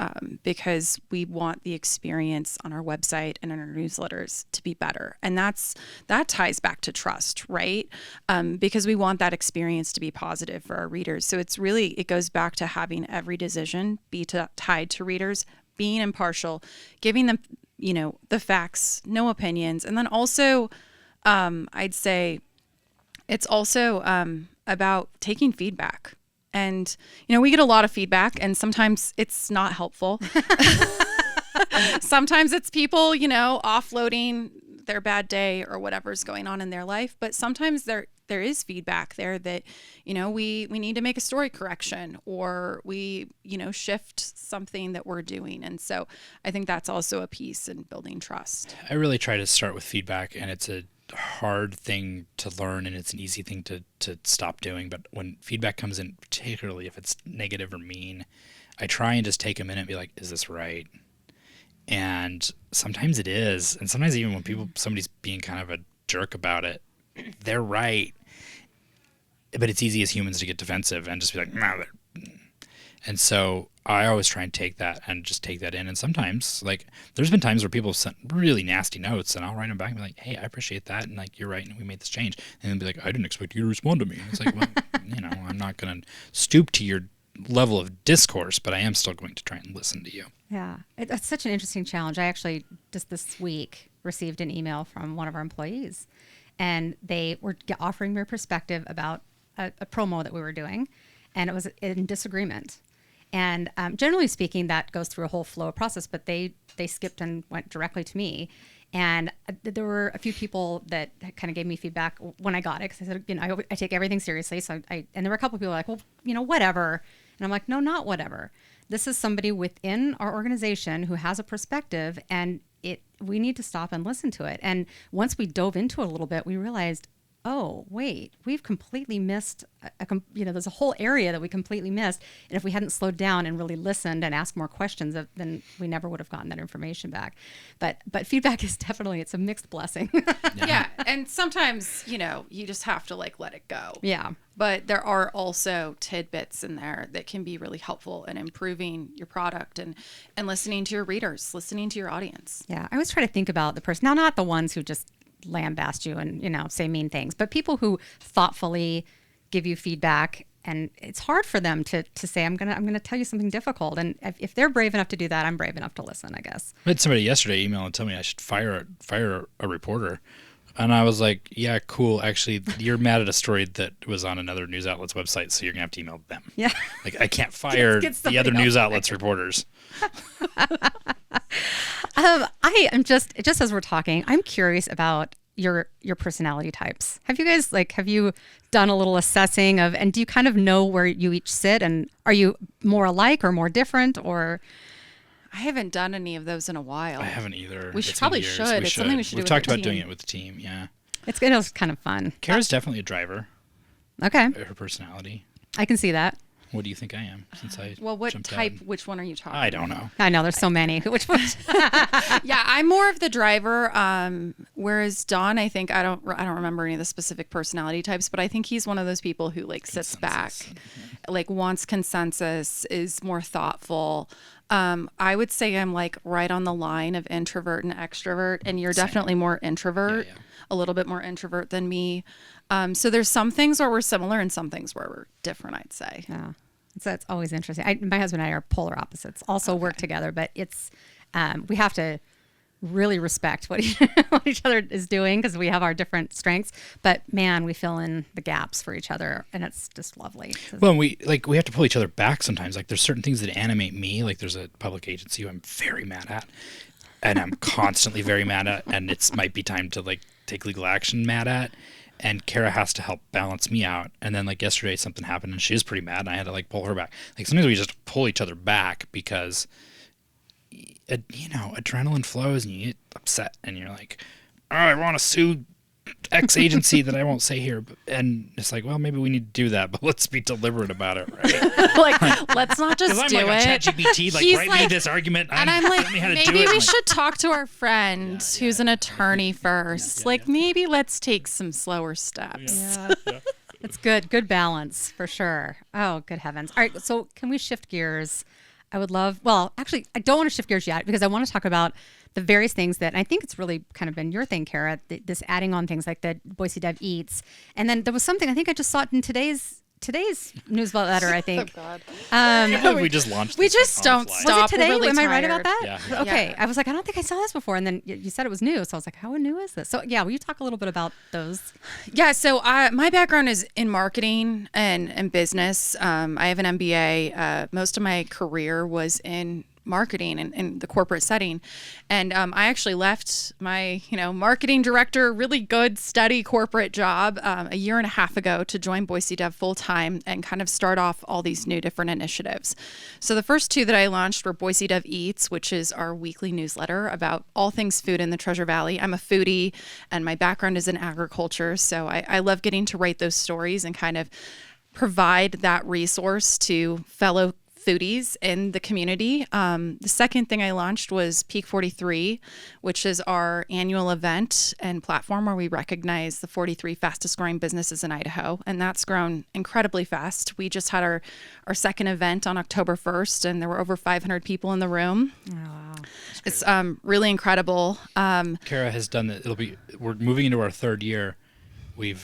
because we want the experience on our website and in our newsletters to be better. And that ties back to trust, right? Because we want that experience to be positive for our readers. So it goes back to having every decision be tied to readers, being impartial, giving them, you know, the facts, no opinions. And then also, I'd say it's also about taking feedback. And, you know, we get a lot of feedback, and sometimes it's not helpful. Sometimes it's people, you know, offloading their bad day or whatever's going on in their life. But sometimes there is feedback there that, you know, we need to make a story correction, or we, you know, shift something that we're doing. And so I think that's also a piece in building trust. I really try to start with feedback, and it's a hard thing to learn, and it's an easy thing to stop doing. But when feedback comes in, particularly if it's negative or mean, I try and just take a minute and be like, is this right? And sometimes it is. And sometimes even when somebody's being kind of a jerk about it, they're right. But it's easy as humans to get defensive and just be like, nah. And so I always try and take that in. And sometimes, like, there's been times where people have sent really nasty notes, and I'll write them back and be like, hey, I appreciate that, and like, you're right, and we made this change. And they'll be like, I didn't expect you to respond to me. And it's like, well, you know, I'm not going to stoop to your level of discourse, but I am still going to try and listen to you. Yeah, it's such an interesting challenge. I actually just this week received an email from one of our employees, and they were offering their perspective about a promo that we were doing, and it was in disagreement. And generally speaking, that goes through a whole flow of process, but they skipped and went directly to me. And there were a few people that kind of gave me feedback when I got it, because I said, you know, I take everything seriously. So and there were a couple of people like, well, you know, whatever. And I'm like, no, not whatever. This is somebody within our organization who has a perspective, and we need to stop and listen to it. And once we dove into it a little bit, we realized, oh, wait, we've completely missed, there's a whole area that we completely missed. And if we hadn't slowed down and really listened and asked more questions, then we never would have gotten that information back. But feedback is definitely, it's a mixed blessing. Yeah. And sometimes, you know, you just have to like let it go. Yeah. But there are also tidbits in there that can be really helpful in improving your product and listening to your readers, listening to your audience. Yeah. I always try to think about the person, now not the ones who just lambast you and, you know, say mean things, but people who thoughtfully give you feedback. And it's hard for them to say, I'm gonna tell you something difficult. And if they're brave enough to do that, I'm brave enough to listen, I guess. I had somebody yesterday email and tell me I should fire a reporter. And I was like, yeah, cool. Actually, you're mad at a story that was on another news outlet's website, so you're going to have to email them. Yeah. Like, I can't fire the other news outlets' reporters. I am just as we're talking, I'm curious about your personality types. Have you done a little assessing of, and do you kind of know where you each sit, and are you more alike or more different, or? I haven't done any of those in a while. I haven't either. We It's been probably years. should. It's something we should do We've with talked our about doing team. it with the team. Yeah. It was kind of fun. Kara's definitely a driver. Okay. Her personality. I can see that. What do you think I am? Since I Well, what jumped type? out? Which one are you talking? I don't know. I know there's so many. Which one? Yeah, I'm more of the driver. Whereas Don, I think I don't remember any of the specific personality types, but I think he's one of those people who like sits back, like wants consensus, is more thoughtful. I would say I'm like right on the line of introvert and extrovert, and you're definitely more introvert, a little bit more introvert than me. So there's some things where we're similar and some things where we're different, I'd say. Yeah. So that's always interesting. My husband and I are polar opposites. Also work together, but it's we have to really respect what each other is doing because we have our different strengths. But man, we fill in the gaps for each other, and it's just lovely. Well, we have to pull each other back sometimes. Like there's certain things that animate me. Like there's a public agency who I'm very mad at, and I'm constantly very mad at, and it's might be time to like take legal action mad at. And Kara has to help balance me out. And then like yesterday something happened and she was pretty mad and I had to like pull her back. Like sometimes we just pull each other back because, adrenaline flows and you get upset and you're like, oh, I want to sue X agency that I won't say here. And it's like, well, maybe we need to do that, but let's be deliberate about it, right? Like, let's not just Because do I'm like it. on ChatGPT, like, He's write me like- this argument. And I'm like, tell me how to do maybe it. we I'm should talk to our friend who's an attorney first. Maybe let's take some slower steps. Yeah. It's good. Good balance for sure. Oh, good heavens. All right. So can we shift gears? I would love, well, actually, I don't want to shift gears yet because I want to talk about the various things that, and I think it's really kind of been your thing, Kara, this adding on things like that BoiseDev Eats. And then there was something, I think I just saw it in today's newsletter, I think. God. I can't believe we just launched We this, just like, on don't the fly. stop. Was it today? We're really Am I right about tired. that? Yeah. Okay. Yeah. I was like, I don't think I saw this before. And then you said it was new. So I was like, how new is this? So yeah, will you talk a little bit about those? Yeah, so my background is in marketing and business. I have an MBA. Most of my career was in marketing and in the corporate setting. And I actually left my, marketing director, really good, steady corporate job a year and a half ago to join BoiseDev full time and kind of start off all these new different initiatives. So the first two that I launched were BoiseDev Eats, which is our weekly newsletter about all things food in the Treasure Valley. I'm a foodie and my background is in agriculture. So I love getting to write those stories and kind of provide that resource to fellow foodies in the community. The second thing I launched was Peak 43, which is our annual event and platform where we recognize the 43 fastest growing businesses in Idaho. And that's grown incredibly fast. We just had our second event on October 1st and there were over 500 people in the room. Oh, wow. It's really incredible. Kara has done that. We're moving into our third year. We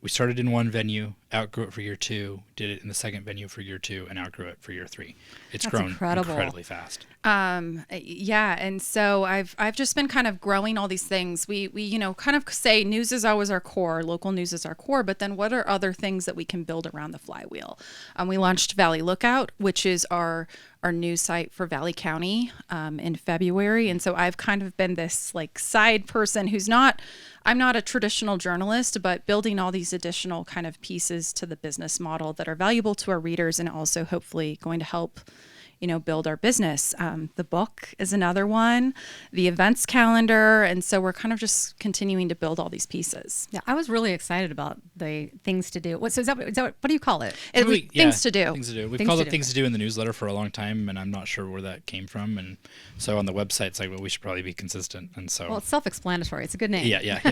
started in one venue, outgrew it for year 2, did it in the second venue for year 2, and outgrew it for year 3. It's That's grown incredible. incredibly fast. Yeah, and so I've just been kind of growing all these things. We kind of say news is always our core, local news is our core, but then what are other things that we can build around the flywheel? We launched Valley Lookout, which is our news site for Valley County in February, and so I've kind of been this like side person I'm not a traditional journalist, but building all these additional kind of pieces to the business model that are valuable to our readers and also hopefully going to help build our business. The book is another one, the events calendar. And so we're kind of just continuing to build all these pieces. Yeah, I was really excited about the things to do. Is that what do you call it? Things to do. Things to do. We've Things called to it do. things to do in the newsletter for a long time, and I'm not sure where that came from. And so on the website, it's like, well, we should probably be consistent. And so, Well, it's self-explanatory. It's a good name. yeah.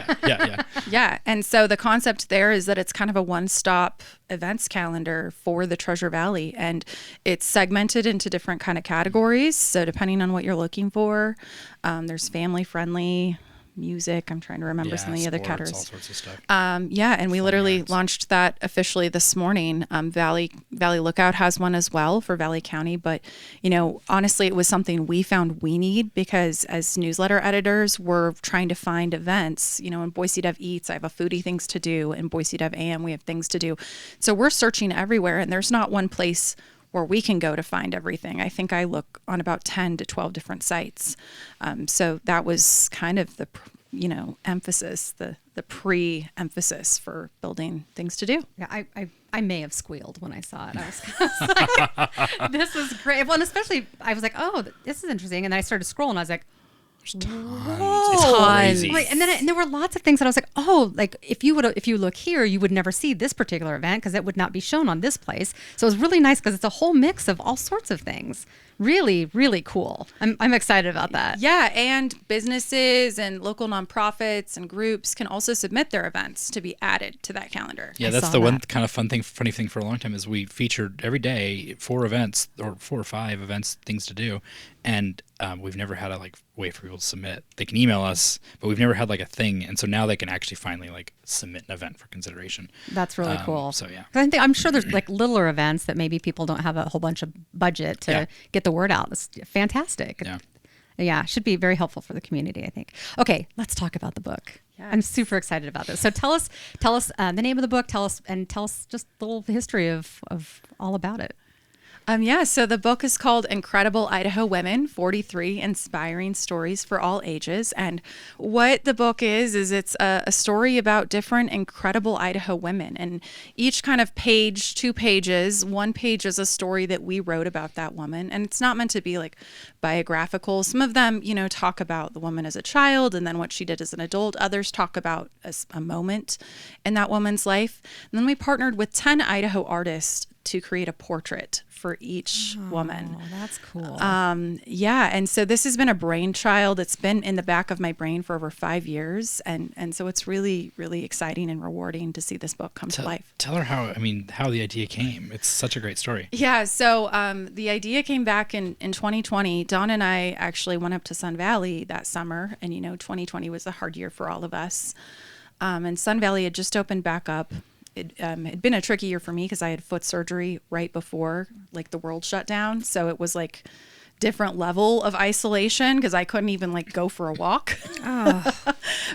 Yeah. And so the concept there is that it's kind of a one-stop events calendar for the Treasure Valley. And it's segmented into different kind of categories. So depending on what you're looking for, there's family friendly, music. I'm trying to remember some of the other sports, categories. all sorts of stuff. And we literally arts. launched that officially this morning. Valley Lookout has one as well for Valley County. But, honestly, it was something we found we need because as newsletter editors, we're trying to find events. In BoiseDev Eats, I have a foodie things to do. In BoiseDev AM, we have things to do. So we're searching everywhere, and there's not one place where we can go to find everything. I think I look on about 10 to 12 different sites. So that was kind of the, emphasis, the the pre-emphasis for building things to do. Yeah, I may have squealed when I saw it. I was like, this is great. Well, and especially I was like, oh, this is interesting. And then I started scrolling. I was like, There's tons. whoa. It's crazy. Right. And then there were lots of things that I was like, oh, like if you look here, you would never see this particular event because it would not be shown on this place. So it was really nice because it's a whole mix of all sorts of things. Really, really cool. I'm excited about that. Yeah, and businesses and local nonprofits and groups can also submit their events to be added to that calendar. Yeah, that's the one kind of funny thing for a long time is we featured every day 4 events or 4 or 5 events, things to do, and we've never had a way for people to submit. They can email us, but we've never had a thing, and so now they can actually finally submit an event for consideration. That's really cool. So yeah, I'm sure there's littler events that maybe people don't have a whole bunch of budget to get the word out. It's fantastic. Yeah, should be very helpful for the community, I think. Okay, let's talk about the book. Yes. I'm super excited about this. So tell us the name of the book. Tell us just a little history of all about it. So the book is called Incredible Idaho Women, 43 Inspiring Stories for All Ages. And what the book is it's a story about different incredible Idaho women. And each kind of page, 2 pages, 1 page is a story that we wrote about that woman. And it's not meant to be biographical. Some of them, talk about the woman as a child and then what she did as an adult. Others talk about a moment in that woman's life. And then we partnered with 10 Idaho artists to create a portrait for each woman. Oh, that's cool. And so this has been a brainchild. It's been in the back of my brain for over 5 years. And so it's really, really exciting and rewarding to see this book come to life. Tell her how the idea came. It's such a great story. Yeah. So the idea came back in 2020. Dawn and I actually went up to Sun Valley that summer. And, 2020 was a hard year for all of us. And Sun Valley had just opened back up. It had been a tricky year for me because I had foot surgery right before the world shut down. So it was different level of isolation because I couldn't even go for a walk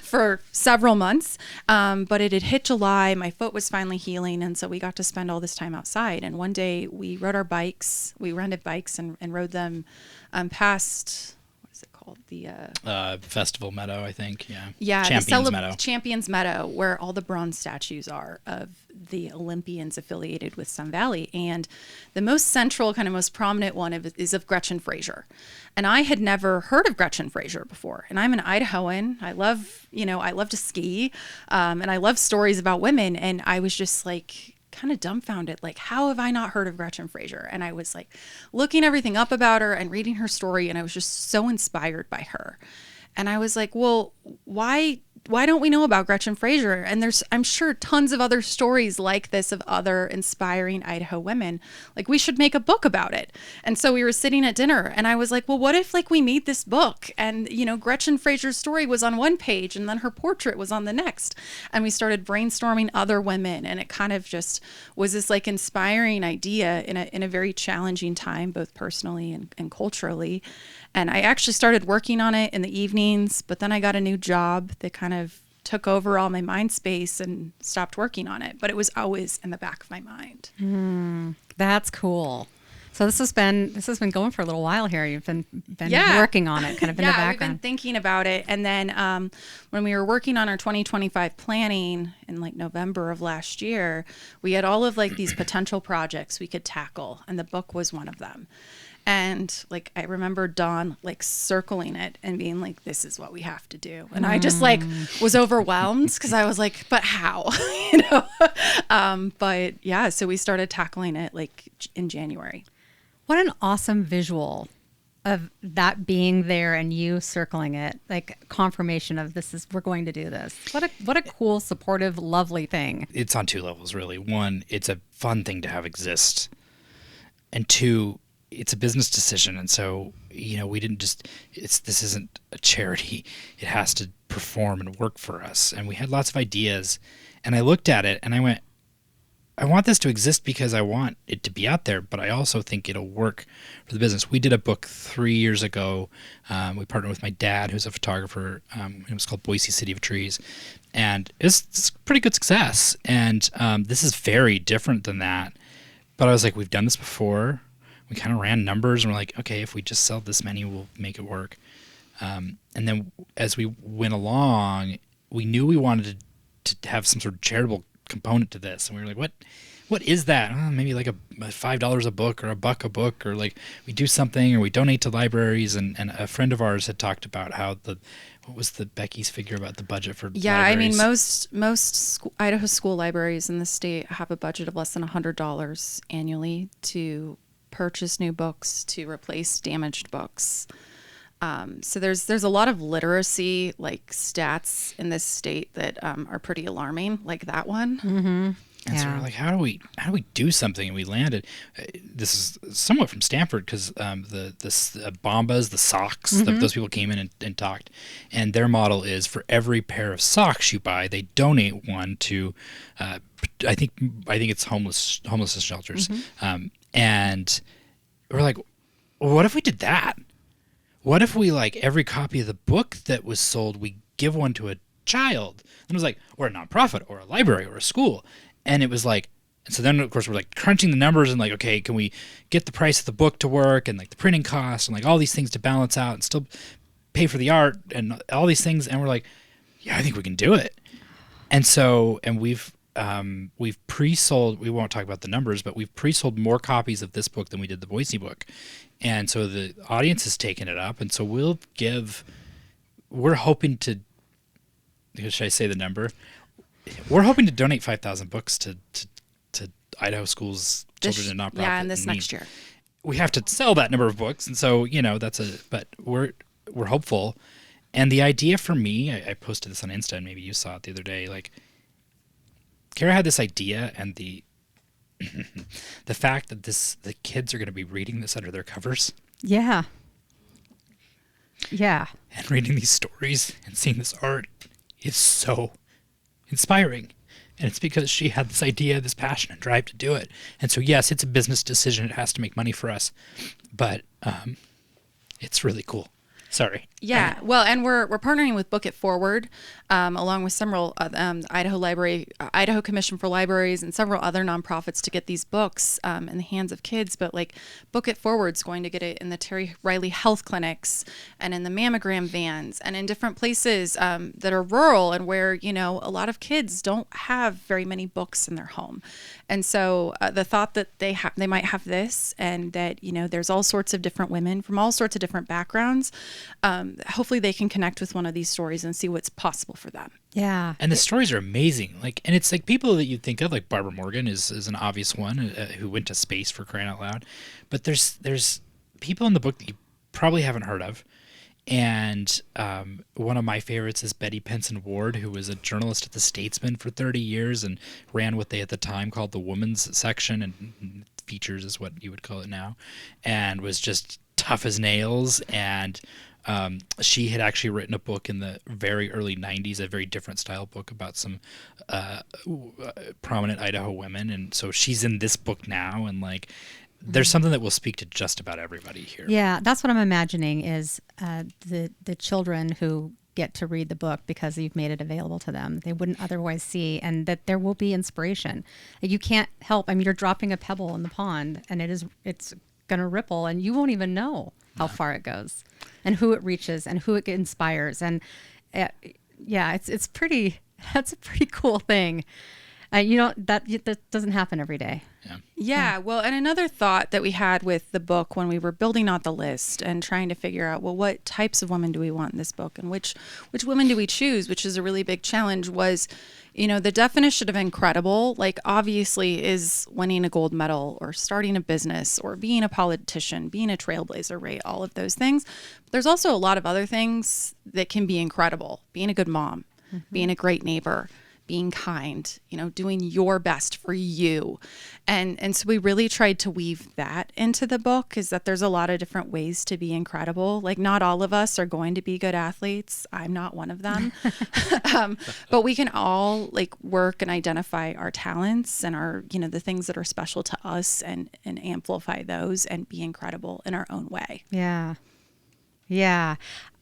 for several months. But it had hit July. My foot was finally healing. And so we got to spend all this time outside. And one day we rode our bikes. We rented bikes and rode them past... the Festival Meadow, I think. Yeah, Champions Meadow. Champions Meadow, where all the bronze statues are of the Olympians affiliated with Sun Valley. And the most central, kind of most prominent one is of Gretchen Fraser. And I had never heard of Gretchen Fraser before. And I'm an Idahoan. I love to ski. And I love stories about women. And I was just kind of dumbfounded, how have I not heard of Gretchen Fraser? And I was looking everything up about her and reading her story, and I was just so inspired by her. And I was like, well, why don't we know about Gretchen Fraser? And there's, I'm sure, tons of other stories like this of other inspiring Idaho women. We should make a book about it. And so we were sitting at dinner and I was like, well, what if we made this book and, Gretchen Fraser's story was on one page and then her portrait was on the next. And we started brainstorming other women. And it kind of just was this inspiring idea in a very challenging time, both personally and culturally. And I actually started working on it in the evenings, but then I got a new job that kind of took over all my mind space and stopped working on it. But it was always in the back of my mind. That's cool. So this has been going for a little while here. You've been working on it, kind of in the background. We've been thinking about it. And then when we were working on our 2025 planning in November of last year, we had all of these potential projects we could tackle, and the book was one of them. And I remember Dawn circling it and being like, this is what we have to do. And I just was overwhelmed because I was like, but how? But yeah, so we started tackling it in January. What an awesome visual of that being there and you circling it, confirmation of we're going to do this. What a cool, supportive, lovely thing. It's on 2 levels, really. 1, it's a fun thing to have exist. And 2, it's a business decision. And so, we didn't this isn't a charity. It has to perform and work for us. And we had lots of ideas. And I looked at it and I went, I want this to exist because I want it to be out there, but I also think it'll work for the business. We did a book 3 years ago. We partnered with my dad, who's a photographer. It was called Boise City of Trees. And it's pretty good success. And this is very different than that. But I was like, we've done this before. We kind of ran numbers and we're like, okay, if we just sell this many, we'll make it work. And then as we went along, we knew we wanted to have some sort of charitable component to this. And we were like, what is that? Oh, maybe like a $5 a book or $1 a book, or like we do something or we donate to libraries. And a friend of ours had talked about how what was the Becky's figure about the budget for libraries? I mean, most Idaho school libraries in the state have a budget of less than $100 annually to purchase new books, to replace damaged books. So there's a lot of literacy like stats in this state that are pretty alarming, like that one. Mm-hmm. And so we're like, how do we do something? And we landed. This is somewhat from Stanford because the Bombas, the socks, those people came in and talked, and their model is for every pair of socks you buy, they donate one to, I think it's homeless shelters, and we're like, well, what if we did that? What if we like every copy of the book that was sold, we give one to a child? And it was like, or a nonprofit, or a library, or a school. And it was like, and so then of course we're like crunching the numbers and like, okay, can we get the price of the book to work and like the printing costs and like all these things to balance out and still pay for the art and all these things? And we're like, yeah, I think we can do it. And so, and we've pre-sold, we won't talk about the numbers, but we've pre-sold more copies of this book than we did the Boise book. And so the audience has taken it up. And so we're hoping to, should I say the number? We're hoping to donate 5,000 books to Idaho schools, children and nonprofit. Yeah, and this next year. We have to sell that number of books. And so, but we're hopeful. And the idea for me, I posted this on Insta and maybe you saw it the other day, like Kara had this idea and the fact that the kids are going to be reading this under their covers. Yeah. Yeah. And reading these stories and seeing this art is so inspiring. And it's because she had this idea, this passion and drive to do it. And so, yes, it's a business decision. It has to make money for us. But it's really cool. Sorry. Yeah. Well, and we're partnering with Book It Forward, along with several Idaho Commission for Libraries and several other nonprofits to get these books in the hands of kids. But like Book It Forward's going to get it in the Terry Riley health clinics and in the mammogram vans and in different places that are rural and where, a lot of kids don't have very many books in their home. And so the thought that they might have this and that, there's all sorts of different women from all sorts of different backgrounds. Hopefully they can connect with one of these stories and see what's possible for them. Yeah. And the stories are amazing. And it's like people that you think of, like Barbara Morgan is an obvious one who went to space, for crying out loud. But there's people in the book that you probably haven't heard of. And one of my favorites is Betty Penson Ward, who was a journalist at The Statesman for 30 years and ran what they at the time called the women's section, and features is what you would call it now, and was just tough as nails. And she had actually written a book in the very early 90s, a very different style book about some prominent Idaho women. And so she's in this book now. And like, there's something that will speak to just about everybody here. Yeah, that's what I'm imagining is the children who get to read the book because you've made it available to them they wouldn't otherwise see, and that there will be inspiration. You can't help. I mean, you're dropping a pebble in the pond, and it's going to ripple, and you won't even know how far it goes, and who it reaches, and who it inspires, and it's pretty. That's a pretty cool thing. That doesn't happen every day. Yeah. Well, and another thought that we had with the book when we were building out the list and trying to figure out, well, what types of women do we want in this book and which women do we choose, which is a really big challenge, was, the definition of incredible, like obviously is winning a gold medal or starting a business or being a politician, being a trailblazer, right? All of those things. But there's also a lot of other things that can be incredible. Being a good mom, being a great neighbor, being kind, doing your best for you. And so we really tried to weave that into the book, is that there's a lot of different ways to be incredible. Like not all of us are going to be good athletes. I'm not one of them. But we can all like work and identify our talents and our, the things that are special to us and amplify those and be incredible in our own way. Yeah. Yeah.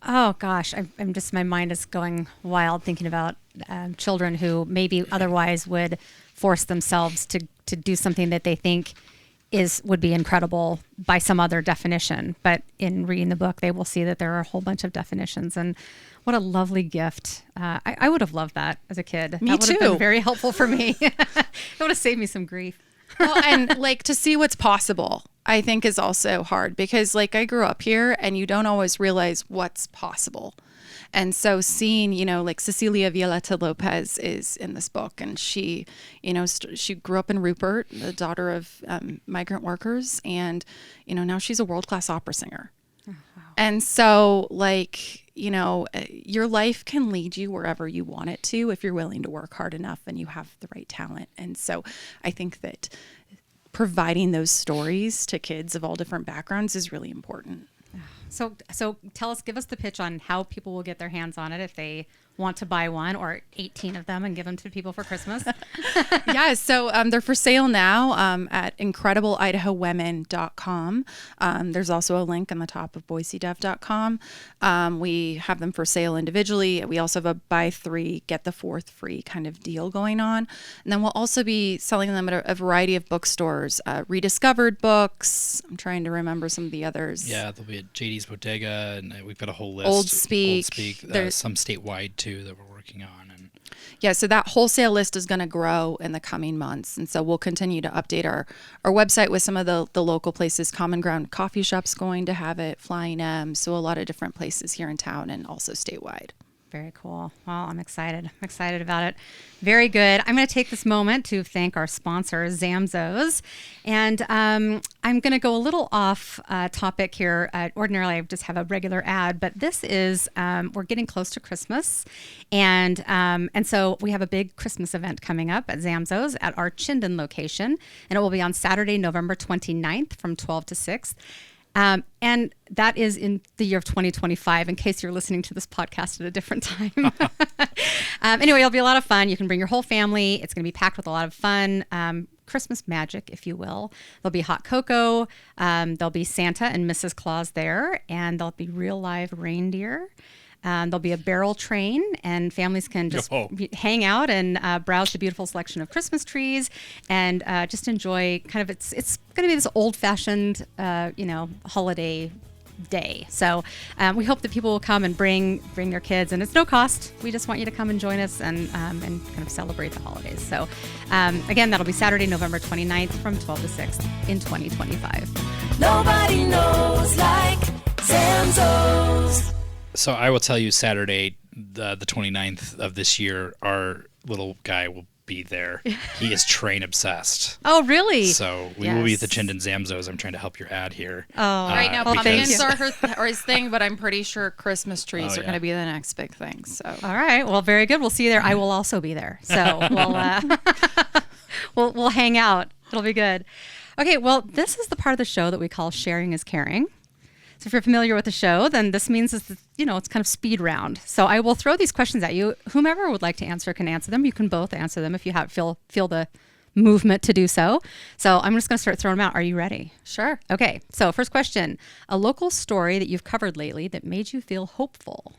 Oh gosh, I'm just, my mind is going wild thinking about children who maybe otherwise would force themselves to do something that they think would be incredible by some other definition. But in reading the book, they will see that there are a whole bunch of definitions. And what a lovely gift. I would have loved that as a kid. Me that would have too. been very helpful for me. It would have saved me some grief. Well, and like to see what's possible, I think is also hard because like I grew up here and you don't always realize what's possible. And so seeing, like Cecilia Violeta Lopez is in this book, and she, she grew up in Rupert, the daughter of migrant workers, and, now she's a world-class opera singer. Oh, wow. And so your life can lead you wherever you want it to if you're willing to work hard enough and you have the right talent. And so I think that providing those stories to kids of all different backgrounds is really important. So give us the pitch on how people will get their hands on it if they want to buy one or 18 of them and give them to people for Christmas. Yeah, so they're for sale now at incredibleidahowomen.com. There's also a link on the top of BoiseDev.com. We have them for sale individually. We also have a buy three, get the fourth free kind of deal going on. And then we'll also be selling them at a variety of bookstores, Rediscovered Books. I'm trying to remember some of the others. Yeah, they'll be at JD's Bodega, and we've got a whole list. Old Speak. Some statewide too that we're working on. And yeah, so that wholesale list is going to grow in the coming months. And so we'll continue to update our website with some of the local places. Common Ground Coffee Shop's going to have it, Flying M, so a lot of different places here in town and also statewide. Very cool. Well, I'm excited. I'm excited about it. Very good. I'm going to take this moment to thank our sponsor, Zamzows. And I'm going to go a little off topic here. Ordinarily, I just have a regular ad, but this is, we're getting close to Christmas. And so we have a big Christmas event coming up at Zamzows at our Chinden location. And it will be on Saturday, November 29th from 12 to 6. And that is in the year of 2025, in case you're listening to this podcast at a different time. Anyway, it'll be a lot of fun. You can bring your whole family. It's going to be packed with a lot of fun, Christmas magic, if you will. There'll be hot cocoa. There'll be Santa and Mrs. Claus there, and there'll be real live reindeer. There'll be a barrel train, and families can just hang out and browse the beautiful selection of Christmas trees and just enjoy kind of it's going to be this old-fashioned, holiday day. So we hope that people will come and bring their kids, and it's no cost. We just want you to come and join us and kind of celebrate the holidays. So again, that'll be Saturday, November 29th from 12 to 6 in 2025. Nobody knows like Zamzows. so I will tell you, Saturday, the 29th of this year, our little guy will be there. He is train obsessed. Oh, really? So we will be at the Chinden Zamzows. I'm trying to help your ad here. Oh, Right now, well, pumpkins are his thing, but I'm pretty sure Christmas trees are going to be the next big thing. So, all right. Well, very good. We'll see you there. I will also be there. So we'll hang out. It'll be good. Okay. Well, this is the part of the show that we call Sharing is Caring. So if you're familiar with the show, then this means it's kind of speed round. So I will throw these questions at you. Whomever would like to answer can answer them. You can both answer them if you feel the movement to do so. So I'm just going to start throwing them out. Are you ready? sure. Okay. So first question, a local story that you've covered lately that made you feel hopeful.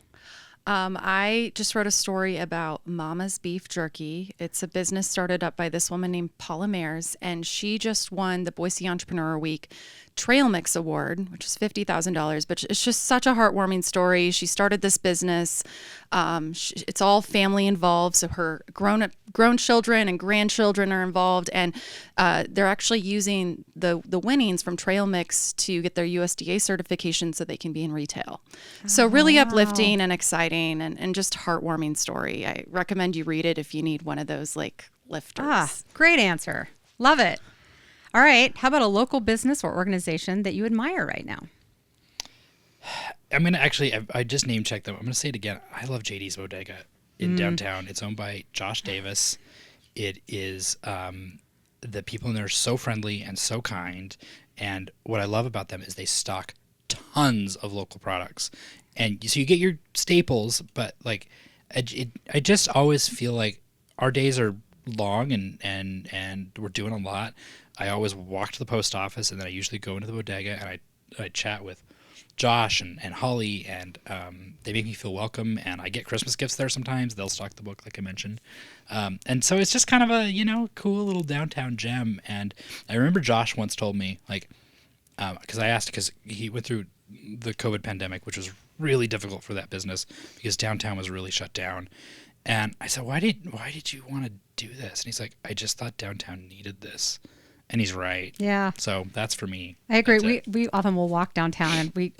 I just wrote a story about Mama's Beef Jerky. It's a business started up by this woman named Paula Mayers, and she just won the Boise Entrepreneur Week Trail Mix Award, which is $50,000. But it's just such a heartwarming story. She started this business. It's all family involved, so her grown children and grandchildren are involved, and they're actually using the winnings from Trail Mix to get their USDA certification so they can be in retail. So really uplifting and exciting and just heartwarming story. I recommend you read it if you need one of those like lifters. Great answer. Love it. All right. How about a local business or organization that you admire right now? I'm going to actually, I just name checked them. I'm going to say it again. I love JD's Bodega in downtown. It's owned by Josh Davis. It is, the people in there are so friendly and so kind. And what I love about them is they stock tons of local products. And so you get your staples, but like, I just always feel like our days are long and we're doing a lot. I always walk to the post office, and then I usually go into the bodega and I chat with Josh and Holly, and they make me feel welcome, and I get Christmas gifts there sometimes. They'll stock the book, like I mentioned. And so it's just kind of a, cool little downtown gem. And I remember Josh once told me, like, because I asked, because he went through the COVID pandemic, which was really difficult for that business because downtown was really shut down. And I said, why did you want to do this? And he's like, I just thought downtown needed this. And he's right. Yeah. So that's for me. I agree. That's it. We often will walk downtown, and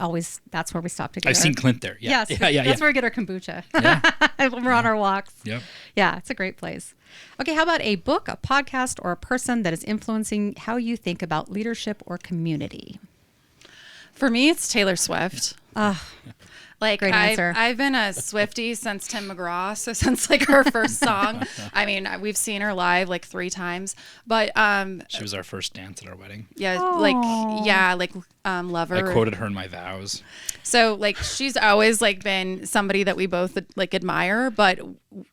that's where we stop to get I've seen Clint there. Yeah. Yes. Yeah. That's where we get our kombucha. Yeah. When we're on our walks. Yep. Yeah, it's a great place. Okay, how about a book, a podcast, or a person that is influencing how you think about leadership or community? For me, it's Taylor Swift. Like Great answer. I've been a Swiftie since Tim McGraw, so since like her first song. I mean, we've seen her live like 3 times, but She was our first dance at our wedding. Love her. I quoted her in my vows. So like she's always like been somebody that we both like admire, but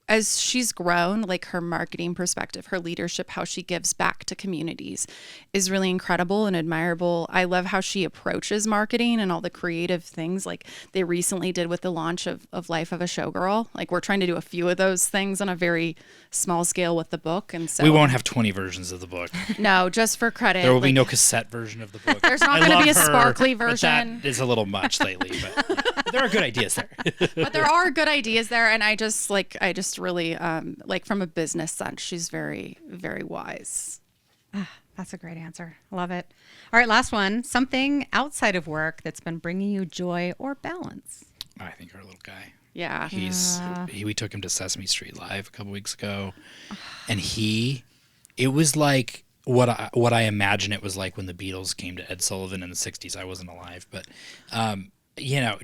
as she's grown, like her marketing perspective, her leadership, how she gives back to communities is really incredible and admirable. I love how she approaches marketing and all the creative things like they recently did with the launch of Life of a Showgirl. Like we're trying to do a few of those things on a very small scale with the book. And so We won't have 20 versions of the book. No, just for credit. There will be no cassette version of the book. There's not going to be a sparkly version. But that is a little much lately, but there are good ideas there. But there are good ideas there, and I just really like from a business sense, she's very, very wise. That's a great answer. Love it. All right, last one. Something outside of work that's been bringing you joy or balance. I think our little guy. Yeah. We took him to Sesame Street Live a couple weeks ago, and it was like what I imagine it was like when the Beatles came to Ed Sullivan in the 60s. I wasn't alive, but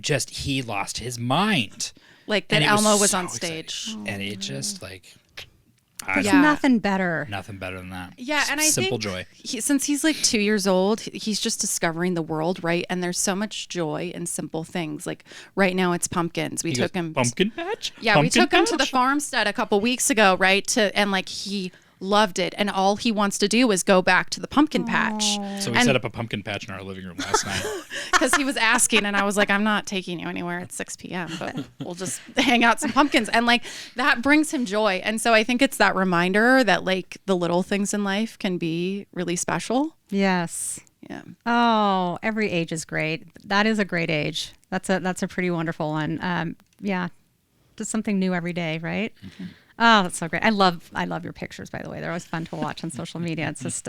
just he lost his mind. Like that And it Elmo was so on stage. exciting. And it just like There's Yeah. nothing better. nothing better than that. Yeah, and I Simple think joy. since he's like 2 years old, he's just discovering the world, right? And there's so much joy in simple things. Like right now, it's pumpkins. We He took goes, him. Pumpkin patch? Yeah, we Pumpkin took him to the patch?" farmstead a couple weeks ago, right? And like he loved it, and all he wants to do is go back to the pumpkin patch. So we set up a pumpkin patch in our living room last night. Because he was asking, and I was like, I'm not taking you anywhere at 6 p.m., but we'll just hang out some pumpkins. And like that brings him joy. And so I think it's that reminder that like the little things in life can be really special. Yes. Yeah. Oh, every age is great. That is a great age. That's a pretty wonderful one. Yeah, just something new every day, right? Mm-hmm. Oh, that's so great. I love your pictures, by the way. They're always fun to watch on social media. It's just,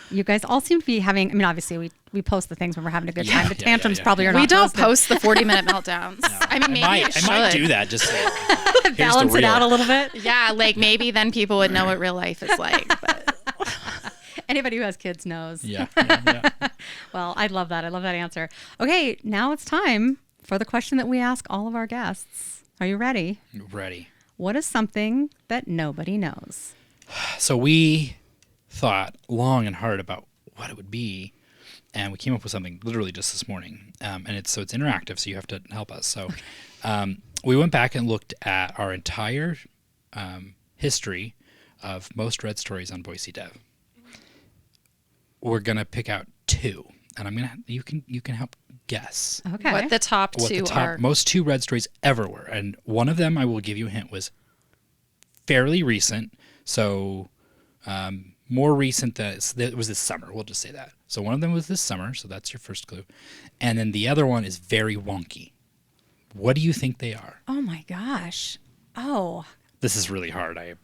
you guys all seem to be having, I mean, obviously we post the things when we're having a good time. The tantrums probably are not We don't posted. post the 40-minute meltdowns. I mean, maybe I should. might do that just to Balance it out a little bit. Yeah, like maybe then people would know what real life is like. But Anybody who has kids knows. Yeah. Well, I love that. I love that answer. Okay, now it's time for the question that we ask all of our guests. Are you ready? Ready. What is something that nobody knows? So we thought long and hard about what it would be, and we came up with something literally just this morning. And it's interactive, so you have to help us. So we went back and looked at our entire history of most read stories on BoiseDev. We're gonna pick out 2, and you can help guess Okay. what the top what the two top are. most 2 read stories ever were. And one of them, I will give you a hint, was fairly recent. So more recent that it was this summer. We'll just say that. So one of them was this summer. So that's your first clue. And then the other one is very wonky. What do you think they are? Oh my gosh. Oh. This is really hard. I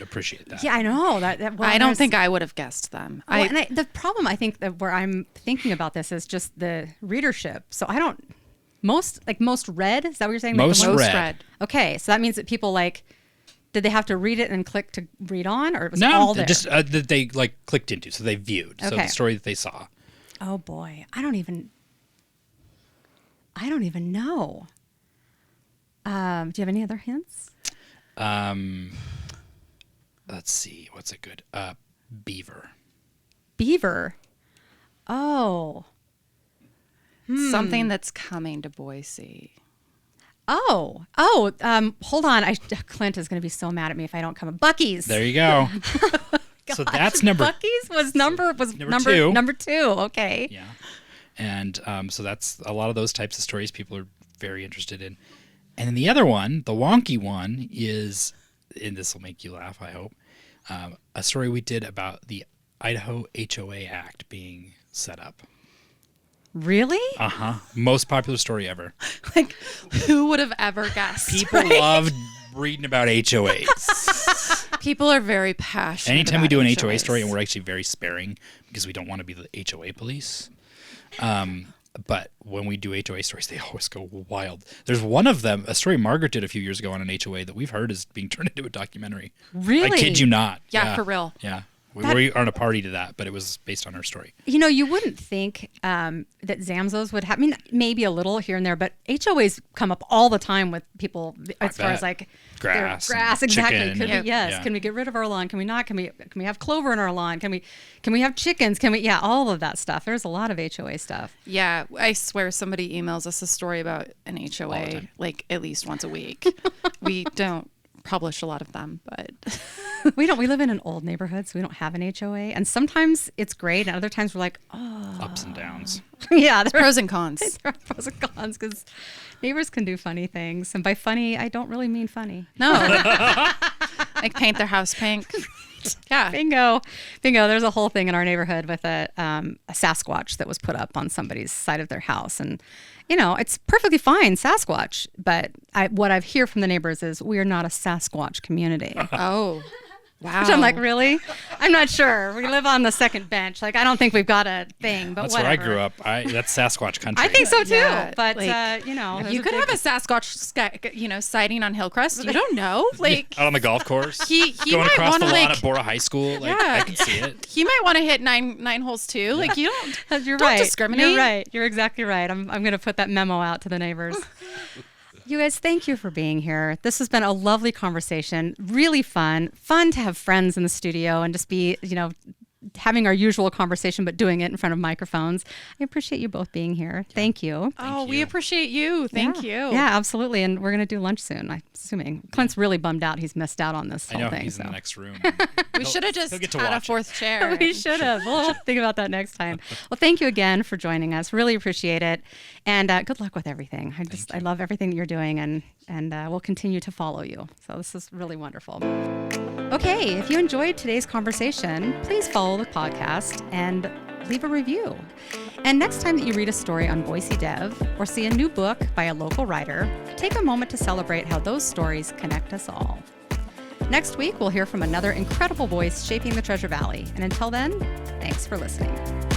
appreciate that. Yeah, I know that. I don't think I would have guessed them. The problem I think that where I'm thinking about this is just the readership. So I don't most read. Is that what you're saying? Most Like the read. Okay, so that means that people did they have to read it and click to read on, or it was No, all there? just that they clicked into. So they viewed. So Okay. the story that they saw. Oh boy, I don't even know. Do you have any other hints? Let's see. What's a good? Beaver. Beaver. Oh. Something that's coming to Boise. Oh. Hold on. Clint is going to be so mad at me if I don't come. Buc-ee's. There you go. So that's number. Buc-ee's was number 2. Number 2. Okay. Yeah. And so that's a lot of those types of stories people are very interested in. And then the other one, the wonky one, is, and this will make you laugh, I hope, a story we did about the Idaho HOA Act being set up. Really? Most popular story ever. Like, who would have ever guessed? People loved reading about HOAs. People are very passionate. Anytime we do an about HOA HOAs. story, and we're actually very sparing because we don't want to be the HOA police. But when we do HOA stories, they always go wild. There's one of them, a story Margaret did a few years ago on an HOA that we've heard is being turned into a documentary. Really? I kid you not. Yeah, for real. Yeah. We aren't a party to that, but it was based on her story. You know, you wouldn't think that Zamzos would have, I mean, maybe a little here and there, but HOAs come up all the time with people as far as like grass, grass, exactly. chicken. Could be, yes. Yeah. Can we get rid of our lawn? Can we not? Can we have clover in our lawn? Can we have chickens? Yeah, all of that stuff. There's a lot of HOA stuff. Yeah, I swear somebody emails us a story about an HOA like at least once a week. We don't publish a lot of them, but We live in an old neighborhood, so we don't have an HOA. And sometimes it's great, and other times we're like, oh. Ups and downs. Yeah, there's pros and cons. There are pros and cons because neighbors can do funny things. And by funny, I don't really mean funny. No. Like paint their house pink. Yeah. Bingo. There's a whole thing in our neighborhood with a Sasquatch that was put up on somebody's side of their house. And, you know, it's perfectly fine, Sasquatch. But what I've heard from the neighbors is we are not a Sasquatch community. Oh, wow. Which I'm like, really? I'm not sure. We live on the second bench. Like, I don't think we've got a thing, but That's whatever. where I grew up. That's Sasquatch country. I think so too. Yeah, but, like, you know. you could have a Sasquatch, sighting on Hillcrest. You don't know. Like, out on the golf course. he going might across want the to, lawn like, at Bora High School. Like, Yeah. I can see it. he might want to hit nine holes too. Like, you don't. You're don't right. discriminate. You're right. You're exactly right. I'm going to put that memo out to the neighbors. You guys, thank you for being here. This has been a lovely conversation, really fun to have friends in the studio and just be, you know, having our usual conversation, but doing it in front of microphones. I appreciate you both being here. Thank you. Oh, we appreciate you. Thank you. Yeah, absolutely. And we're going to do lunch soon, I'm assuming. Clint's really bummed out. He's missed out on this I whole know, thing. he's in the next room. We should have just he'll get to had a watch it. fourth chair. We should have. We'll think about that next time. Well, thank you again for joining us. Really appreciate it. And good luck with everything. I love everything that you're doing, and we'll continue to follow you. So this is really wonderful. Okay, if you enjoyed today's conversation, please follow the podcast and leave a review. And next time that you read a story on BoiseDev or see a new book by a local writer, take a moment to celebrate how those stories connect us all. Next week, we'll hear from another incredible voice shaping the Treasure Valley. And until then, thanks for listening.